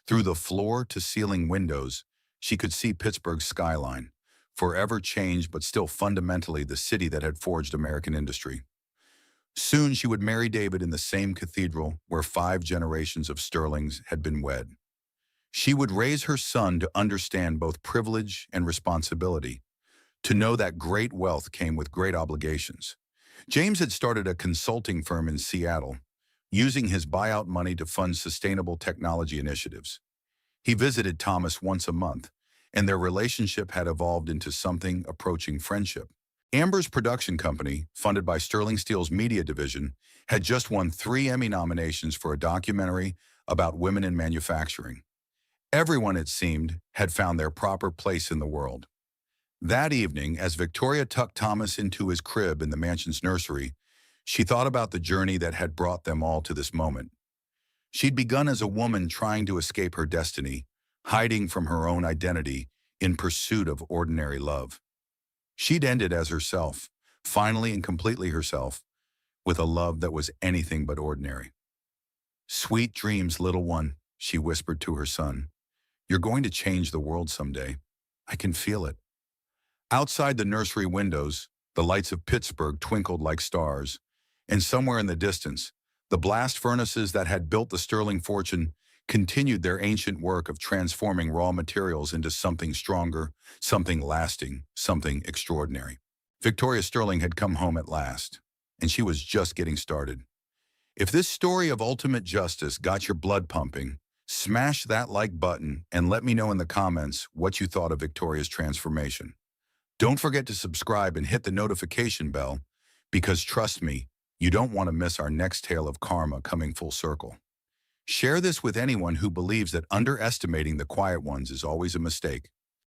Through the floor-to-ceiling windows, she could see Pittsburgh's skyline, forever changed but still fundamentally the city that had forged American industry. Soon she would marry David in the same cathedral where 5 generations of Sterlings had been wed. She would raise her son to understand both privilege and responsibility, to know that great wealth came with great obligations. James had started a consulting firm in Seattle, using his buyout money to fund sustainable technology initiatives. He visited Thomas once a month, and their relationship had evolved into something approaching friendship. Amber's production company, funded by Sterling Steel's media division, had just won 3 Emmy nominations for a documentary about women in manufacturing. Everyone, it seemed, had found their proper place in the world. That evening, as Victoria tucked Thomas into his crib in the mansion's nursery, she thought about the journey that had brought them all to this moment. She'd begun as a woman trying to escape her destiny, hiding from her own identity in pursuit of ordinary love. She'd ended as herself, finally and completely herself, with a love that was anything but ordinary. "Sweet dreams, little one," she whispered to her son. "You're going to change the world someday. I can feel it." Outside the nursery windows, the lights of Pittsburgh twinkled like stars, and somewhere in the distance, the blast furnaces that had built the Sterling fortune continued their ancient work of transforming raw materials into something stronger, something lasting, something extraordinary. Victoria Sterling had come home at last, and she was just getting started. If this story of ultimate justice got your blood pumping, smash that like button and let me know in the comments what you thought of Victoria's transformation. Don't forget to subscribe and hit the notification bell, because trust me, you don't want to miss our next tale of karma coming full circle. Share this with anyone who believes that underestimating the quiet ones is always a mistake.